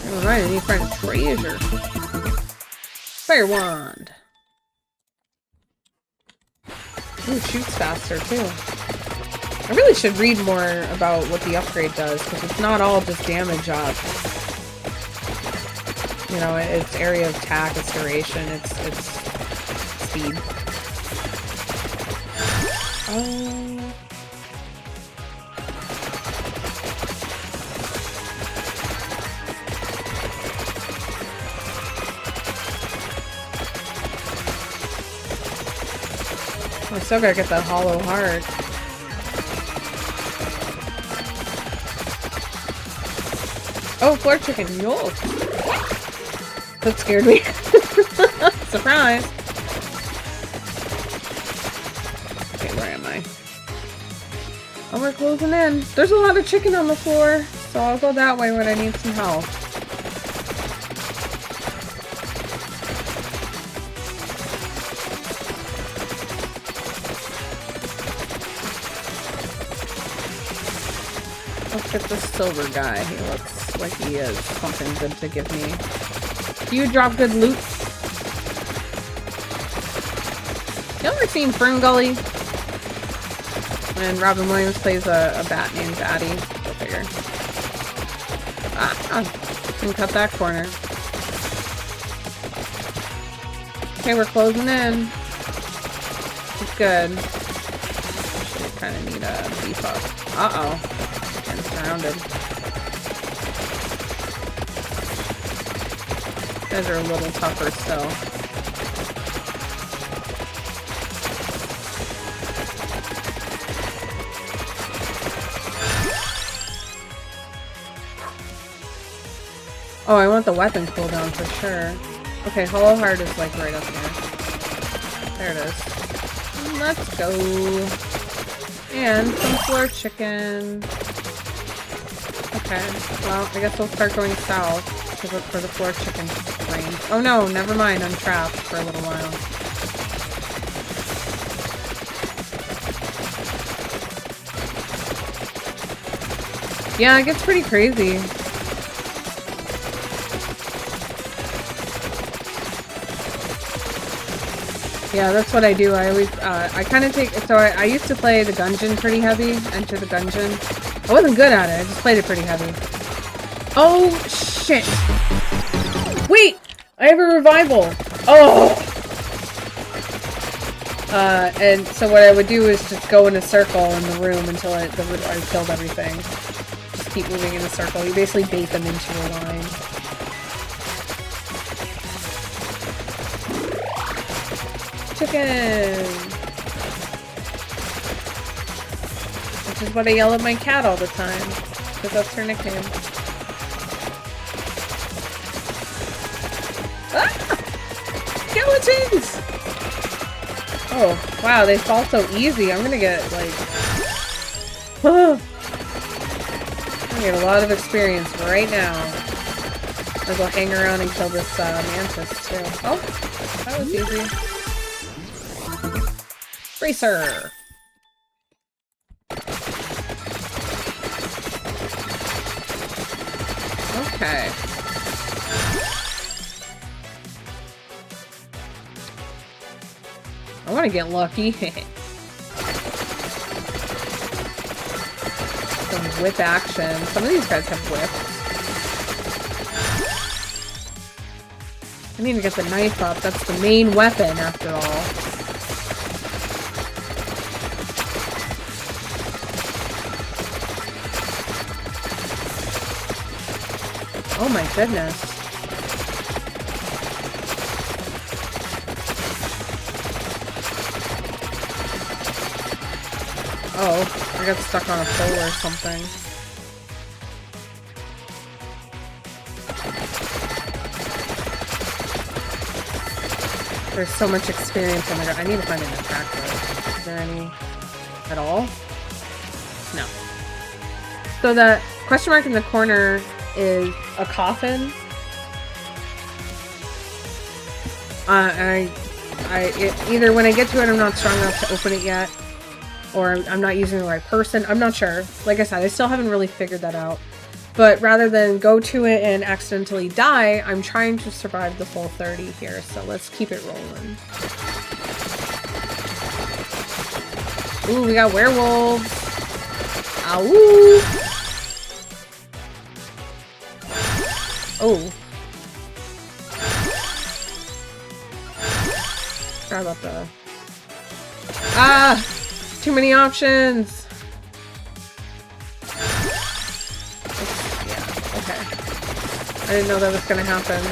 Never mind, I need to find a treasure. Fire wand. Ooh, shoots faster too. I really should read more about what the upgrade does, because it's not all just damage up. You know, it's area of attack, it's duration, it's speed. I still gotta get that hollow heart. Oh, floor chicken, yo! That scared me. Surprise! Okay, where am I? Oh, we're closing in. There's a lot of chicken on the floor, so I'll go that way when I need some help. Let's get this silver guy. He looks like he has something good to give me. Do you drop good loot? You ever seen Fern Gully? When Robin Williams plays a bat named Batty. Go figure. Can cut that corner. Okay, we're closing in. It's good. Actually, kind of need a beef up. Uh-oh. Getting surrounded. You guys are a little tougher still. Oh, I want the weapon cooldown for sure. Okay, Hollow Heart is like right up here. There it is. Let's go. And some floor chicken. Okay, well, I guess we'll start going south to look for the floor chicken range. Oh no, never mind, I'm trapped for a little while. Yeah, it gets pretty crazy. Yeah, that's what I do. I always, I kind of take, so I used to play the Gungeon pretty heavy, Enter the Gungeon. I wasn't good at it, I just played it pretty heavy. Oh, shit! Wait! I have a revival! Oh! And so what I would do is just go in a circle in the room until I killed everything. Just keep moving in a circle. You basically bait them into a line. Chicken! Which is what I yell at my cat all the time, because that's her nickname. Ah! Skeletons! Oh, wow, they fall so easy. I'm gonna get, like... I'm gonna get a lot of experience right now. I'll go hang around and kill this mantis, too. Oh, that was easy. Racer! Okay. I want to get lucky. Some whip action. Some of these guys have whips. I need to get the knife up. That's the main weapon, after all. Oh my goodness. Oh, I got stuck on a pole or something. There's so much experience. Oh my god, I need to find an attractor. Is there any at all? No. So the question mark in the corner is a coffin. Either when I get to it, I'm not strong enough to open it yet, or I'm not using the right person. I'm not sure. Like I said, I still haven't really figured that out. But rather than go to it and accidentally die, I'm trying to survive the full 30 here. So let's keep it rolling. Ooh, we got werewolves. Ow! Oh. Sorry about the... Ah! Too many options! Yeah, okay. I didn't know that was gonna happen.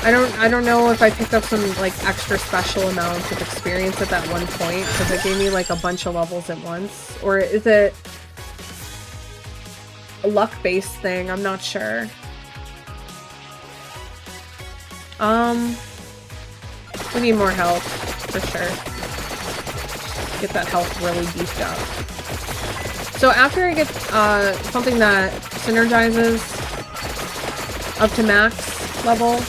I don't know if I picked up some, like, extra special amount of experience at that one point, because it gave me, like, a bunch of levels at once. Or is it a luck-based thing? I'm not sure. We need more health, for sure. Get that health really beefed up. So after I get, something that synergizes up to max level,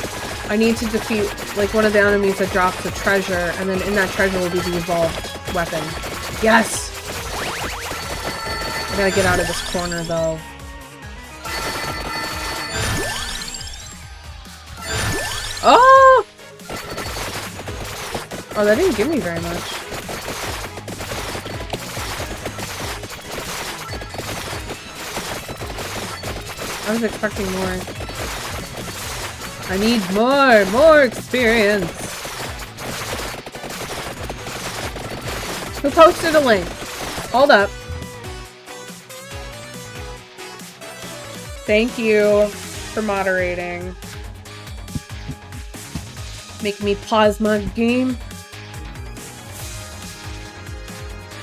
I need to defeat, like, one of the enemies that drops a treasure, and then in that treasure will be the evolved weapon. Yes! I gotta get out of this corner, though. Oh! Oh, that didn't give me very much. I was expecting more. I need more experience. Who posted a link? Hold up. Thank you for moderating. Make me pause my game.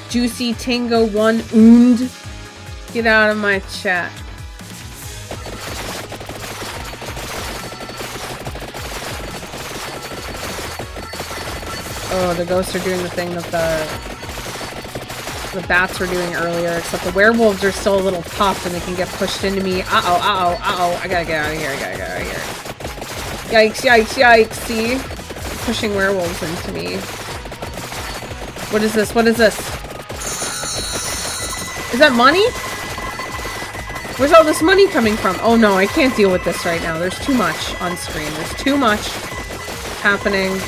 Juicy Tango 1 und. Get out of my chat. Oh, the ghosts are doing the thing that the bats were doing earlier, except the werewolves are still a little tough and they can get pushed into me. Uh-oh, uh-oh, uh-oh. I gotta get out of here, I gotta get out of here. Yikes, yikes, yikes, see? Pushing werewolves into me. What is this? What is this? Is that money? Where's all this money coming from? Oh no, I can't deal with this right now. There's too much on screen. There's too much happening.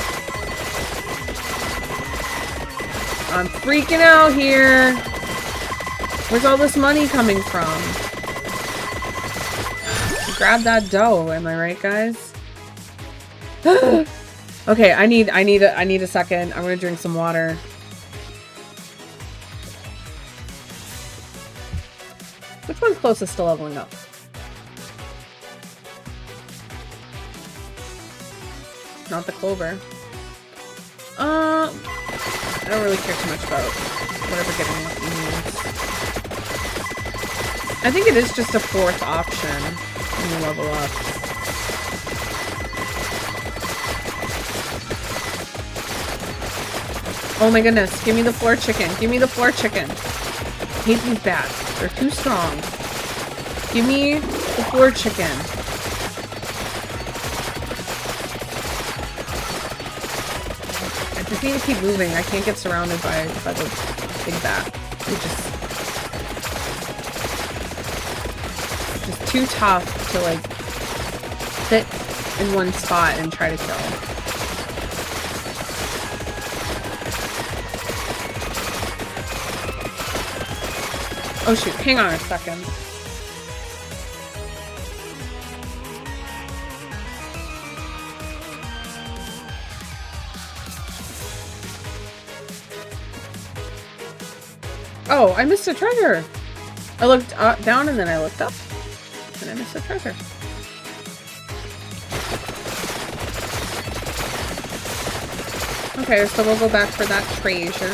I'm freaking out here. Where's all this money coming from? Grab that dough, am I right, guys? Okay, I need a second. I'm gonna drink some water. Which one's closest to leveling up? Not the clover. I don't really care too much about whatever getting lucky means. I think it is just a fourth option when you level up. Oh my goodness, give me the floor chicken. Give me the floor chicken. I hate these bats. They're too strong. Give me the floor chicken. I just need to keep moving. I can't get surrounded by the big bat. It's just too tough to, like, sit in one spot and try to kill. Oh shoot, hang on a second. Oh, I missed a treasure! I looked down and then I looked up. And I missed a treasure. Okay, so we'll go back for that treasure.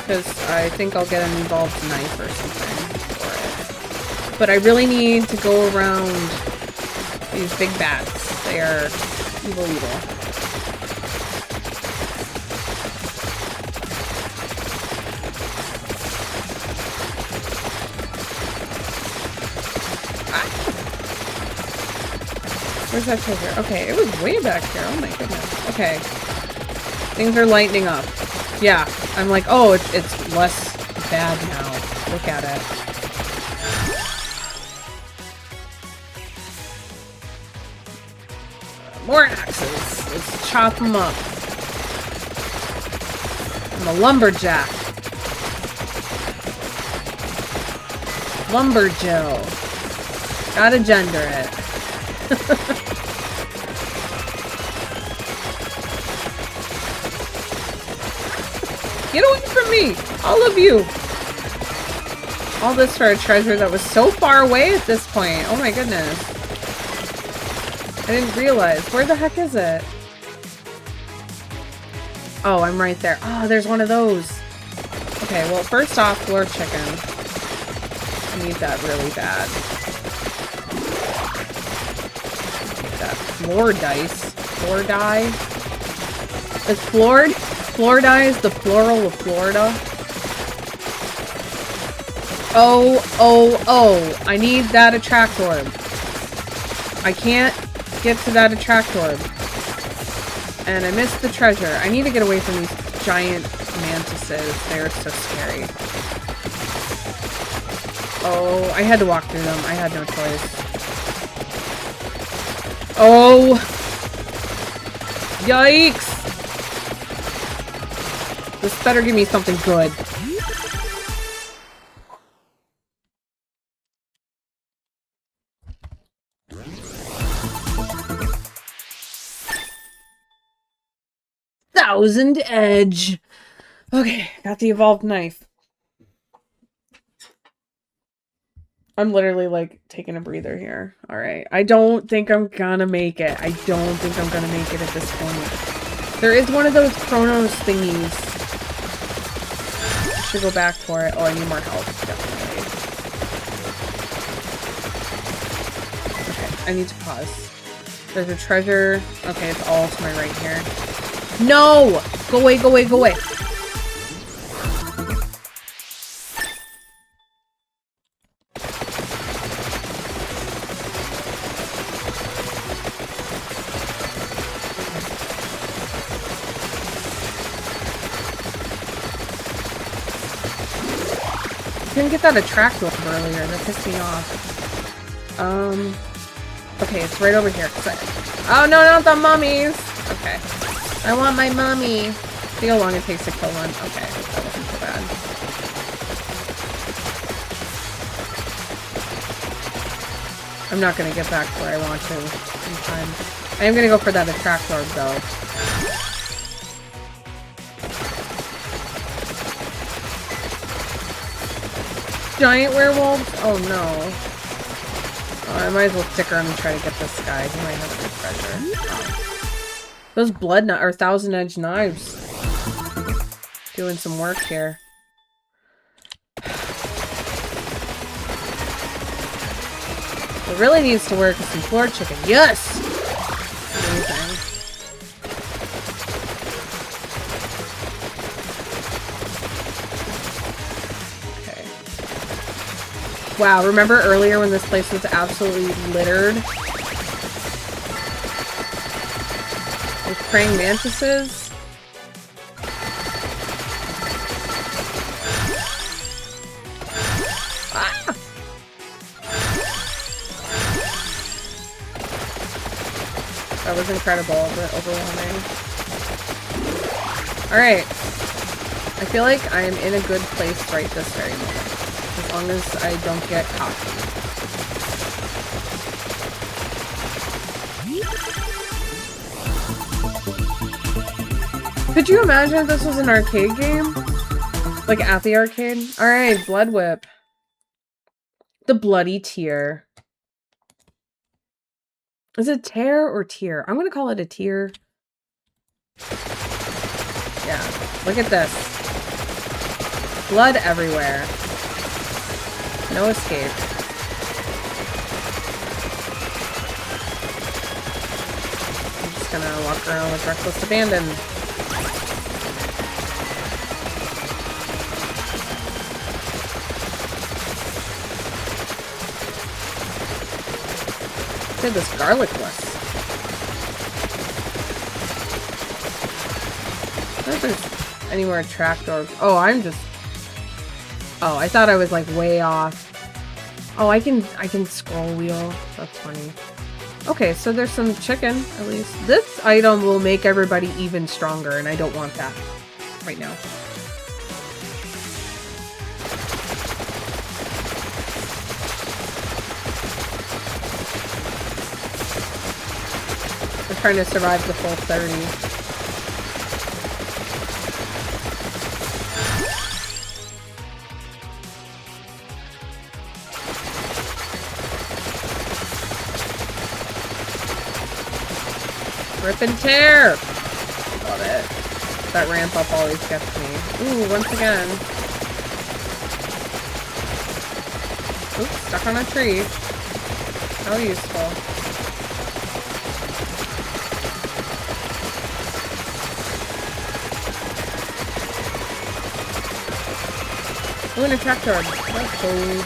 Because I think I'll get an evolved knife or something for it. But I really need to go around these big bats. They are evil, evil. Where's that treasure? Okay, it was way back here. Oh my goodness. Okay. Things are lightening up. Yeah, I'm like, oh, it's less bad now. Look at it. More axes. Let's chop them up. I'm a lumberjack. Lumberjill. Gotta gender it. Get away from me! All of you! All this for a treasure that was so far away at this point. Oh my goodness. I didn't realize. Where the heck is it? Oh, I'm right there. Oh, there's one of those. Okay, well, first off, floor chicken. I need that really bad. That floor dice. Floor die. Is floored? Floor die is the plural of Florida. Oh, oh, oh. I need that attract orb. I can't get to that attract orb. And I missed the treasure. I need to get away from these giant mantises. They're so scary. Oh, I had to walk through them. I had no choice. Oh! Yikes! This better give me something good. Thousand Edge! Okay, got the evolved knife. I'm literally, like, taking a breather here. Alright. I don't think I'm gonna make it. I don't think I'm gonna make it at this point. There is one of those Chronos thingies. I should go back for it. Oh, I need more health. Definitely. Okay, I need to pause. There's a treasure. Okay, it's all to my right here. No! Go away, go away, go away. Couldn't get that attract orb earlier. That pissed me off. Okay, it's right over here. Oh no, not the mummies! Okay. I want my mummy. See how long it takes to kill one. Okay, that wasn't so bad. I'm not gonna get back where I want to in time. I am gonna go for that attract orb though. Giant werewolves? Oh no. Oh, I might as well stick around and try to get this guy. He might have a good treasure. Oh. Those blood or Thousand Edge knives. Doing some work here. What really needs to work is some floor chicken. Yes! Amazing. Okay. Wow, remember earlier when this place was absolutely littered? With praying mantises? Ah! That was incredible, but overwhelming. Alright. I feel like I am in a good place right this very moment. As long as I don't get cocky. Could you imagine if this was an arcade game? Like at the arcade? Alright, Blood Whip. The Bloody Tear. Is it tear or tear? I'm gonna call it a tear. Yeah, look at this. Blood everywhere. No escape. gonna walk around with reckless abandon. Look at this garlicless. I don't know if there's anywhere trapdoors. Oh, I'm just... Oh, I thought I was like way off. Oh, I can scroll wheel. That's funny. Okay, so there's some chicken, at least. This item will make everybody even stronger, and I don't want that right now. We're trying to survive the full 30. Rip and tear! Love it. That ramp up always gets me. Ooh, once again. Oops, stuck on a tree. How useful. Ooh, and a tractor. That's cool.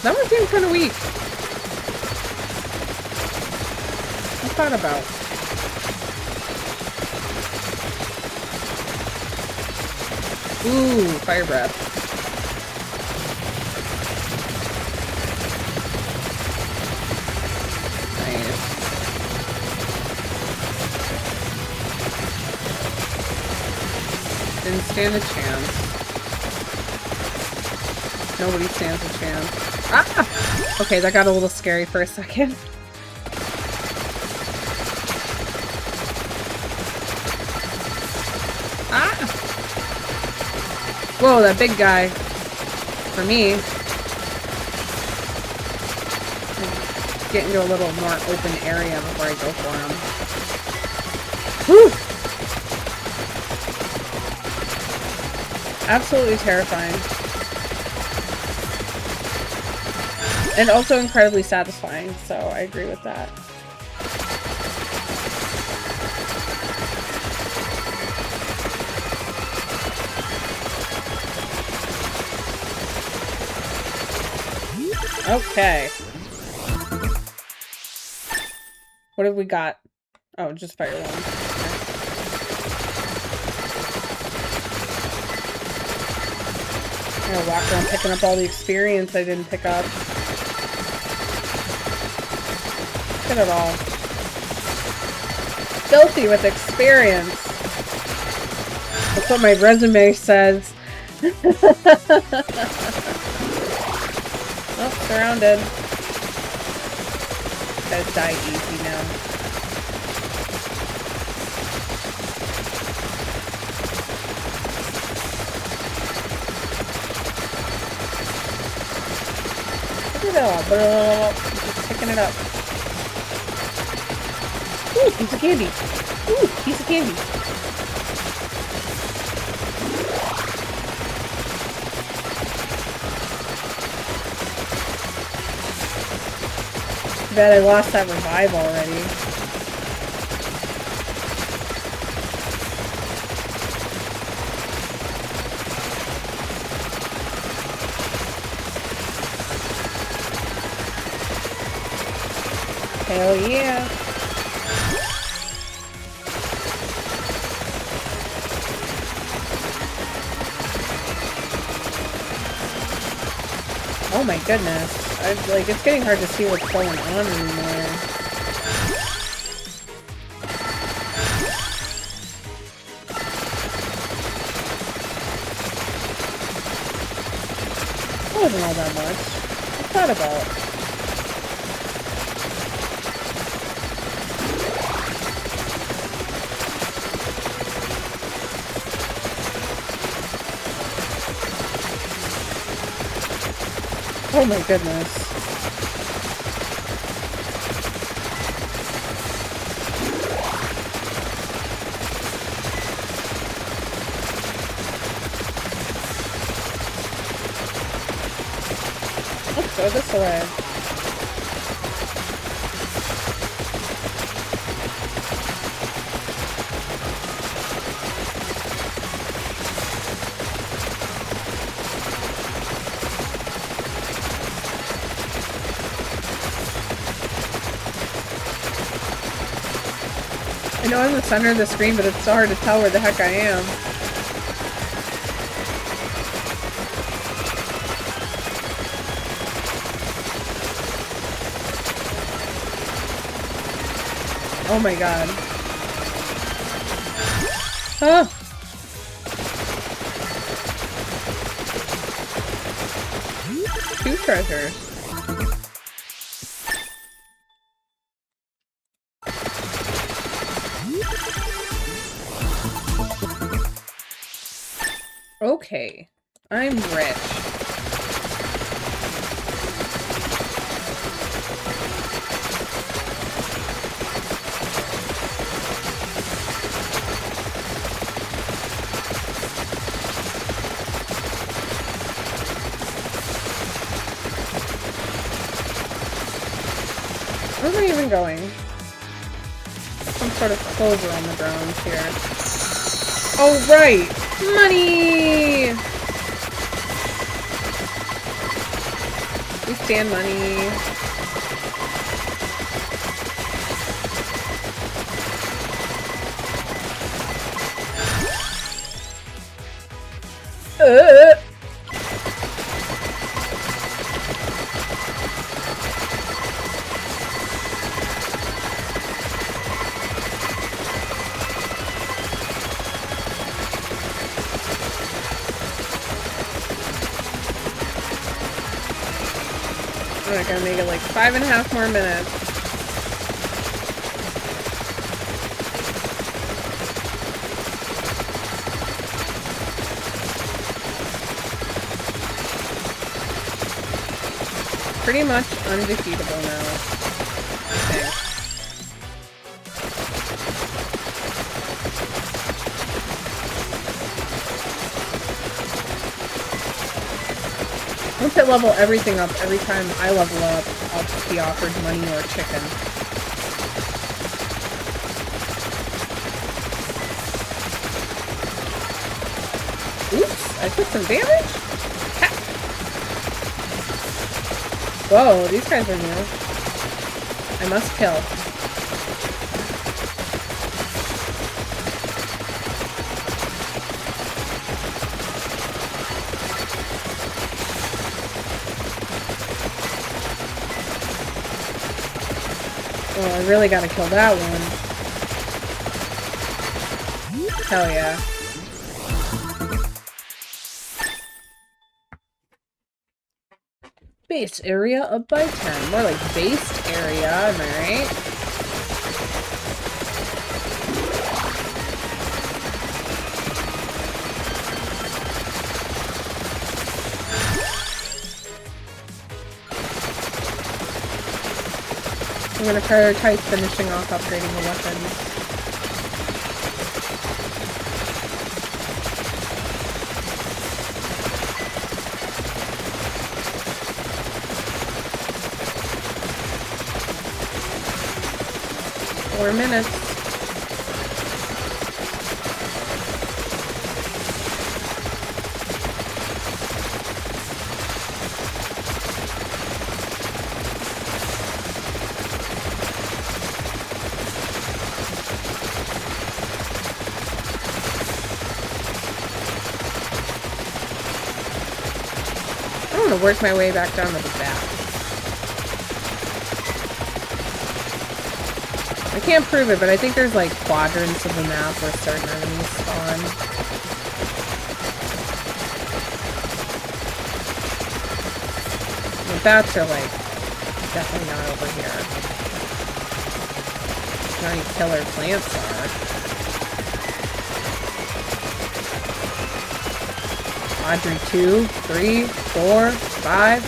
That one seems kind of weak. What's that about? Ooh, fire breath. Nice. Didn't stand a chance. Nobody stands a chance. Ah! Okay, that got a little scary for a second. Ah! Whoa, that big guy. For me. Get into a little more open area before I go for him. Whew! Absolutely terrifying. And also incredibly satisfying, so I agree with that. Okay. What have we got? Oh, just fire one. I'm gonna walk around picking up all the experience I didn't pick up. Look at it all. Filthy with experience. That's what my resume says. Oh, surrounded. Guys die easy now. Look at it all. Just picking it up. Ooh, piece of candy. Ooh, piece of candy. Too bad I lost that revive already. Hell yeah. Oh my goodness. Like, it's getting hard to see what's going on anymore. That wasn't all that much. What's that about? Oh my goodness. Throw this away. I know I'm in the center of the screen, but it's so hard to tell where the heck I am. Oh my god. Oh! Two treasures. Okay. I'm rich. Where am I even going? Some sort of clover on the ground here. Oh, right! Money! We stand money. I'm gonna make it like 5.5 more minutes. Pretty much undefeatable now. Okay. Once I level everything up, every time I level up, I'll just be offered money or chicken. Oops, I took some damage? Ha! Whoa, these guys are new. I must kill. Oh, I really gotta kill that one. Hell yeah. Base area up by 10. More like based area, am I right? I'm gonna prioritize finishing off upgrading the weapons. Four minutes. I'm gonna work my way back down to the back. I can't prove it, but I think there's like quadrants of the map where certain enemies spawn. The bats are like definitely not over here. Not any killer plants are. Audrey 2, 3, 4, 5.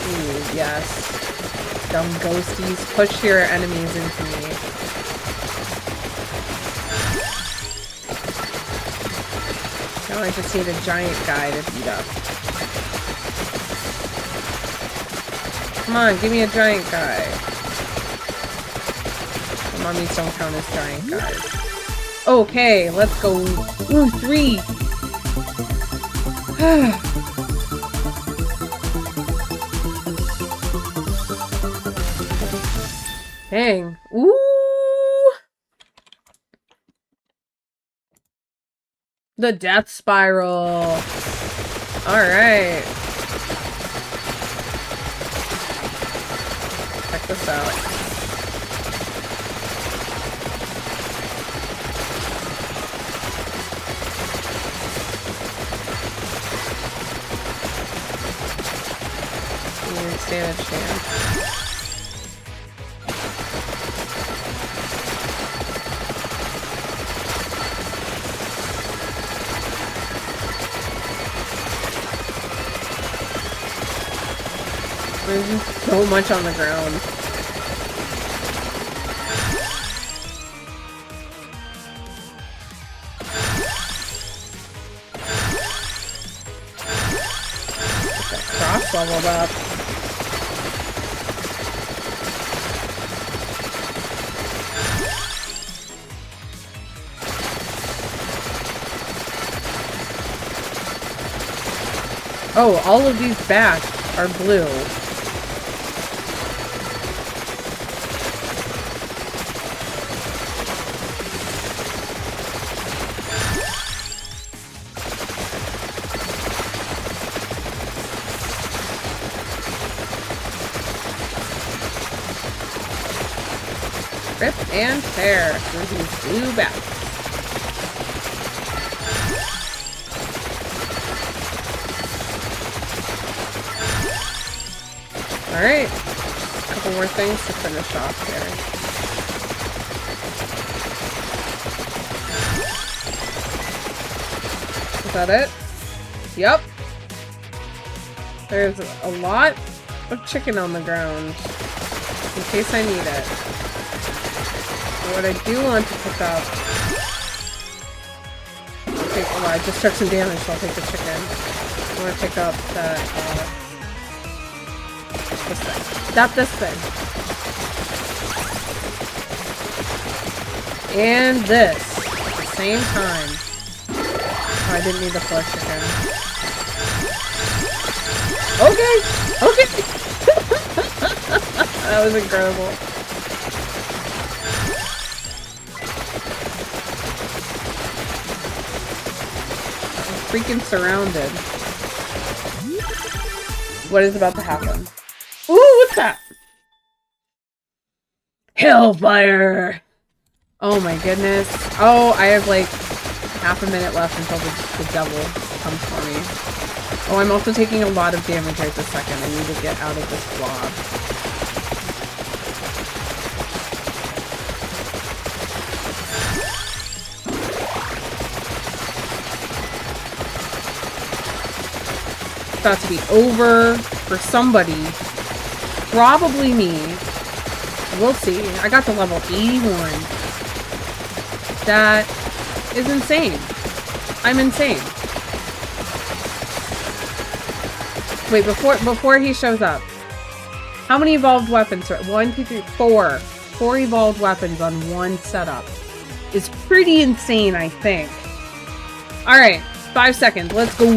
Ooh, yes. Dumb ghosties. Push your enemies into me. Now I just need a giant guy to beat up. Come on, give me a giant guy. Mummies don't count as giant guys. Okay, let's go. Ooh, 3! Dang. Ooh! The death spiral. Alright. Check this out. You stand a chance. There's just so much on the ground. That cross leveled up. Oh, all of these bats are blue. Rip and tear through these blue bats. Alright. A couple more things to finish off here. Is that it? Yep. There's a lot of chicken on the ground. In case I need it. What I do want to pick up... oh, I just took some damage, so I'll take the chicken. I want to pick up that, this thing. Stop this thing. And this. At the same time. Oh, I didn't need the flesh chicken. Okay! Okay! That was incredible. Freaking surrounded. What is about to happen? Ooh, what's that? Hellfire! Oh my goodness. Oh, I have like half a minute left until the devil comes for me. Oh, I'm also taking a lot of damage right this second. I need to get out of this blob. About to be over for somebody. Probably me. We'll see. I got to level 81. That is insane. I'm insane. Wait, before he shows up. How many evolved weapons? 1, 2, 3, 4. 4 evolved weapons on one setup. Is pretty insane, I think. Alright, 5 seconds. Let's go.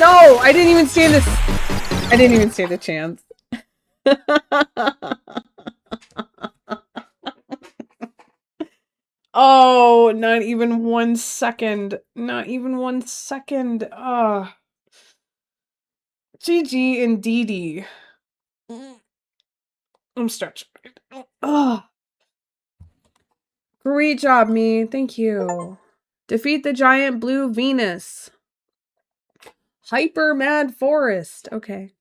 No! I didn't even stand this. I didn't even stand a chance. Oh, not even 1 second. Not even 1 second. GG and DD. I'm stretching. Great job, me. Thank you. Defeat the giant blue Venus. Hyper Mad Forest. Okay.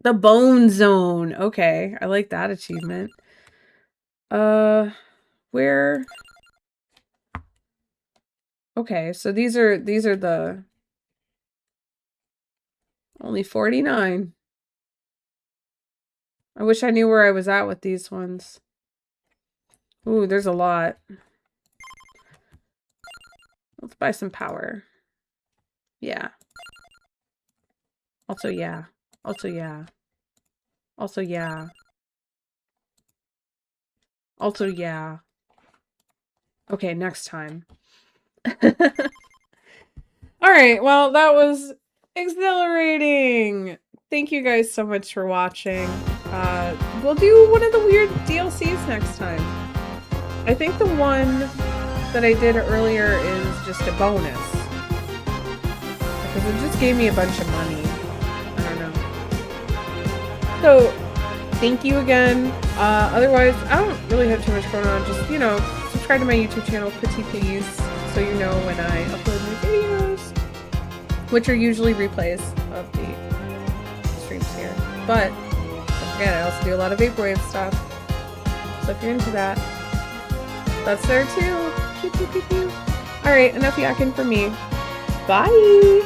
The Bone Zone. Okay. I like that achievement. Where? Okay, so these are the only 49. I wish I knew where I was at with these ones. Ooh, there's a lot. Let's buy some power. Yeah. Also, yeah. Also, yeah. Also, yeah. Also, yeah. Okay, next time. Alright, well, that was exhilarating! Thank you guys so much for watching. We'll do one of the weird DLCs next time. I think the one that I did earlier is just a bonus. Because it just gave me a bunch of money. I don't know. So, thank you again. Otherwise, I don't really have too much going on. Just, you know, subscribe to my YouTube channel, Pretty Please, so you know when I upload new videos. Which are usually replays of the streams here. But, don't forget, I also do a lot of Vaporwave stuff. So if you're into that, that's there too. Pew, pew, pew, pew. Alright, enough yakking for me. Bye!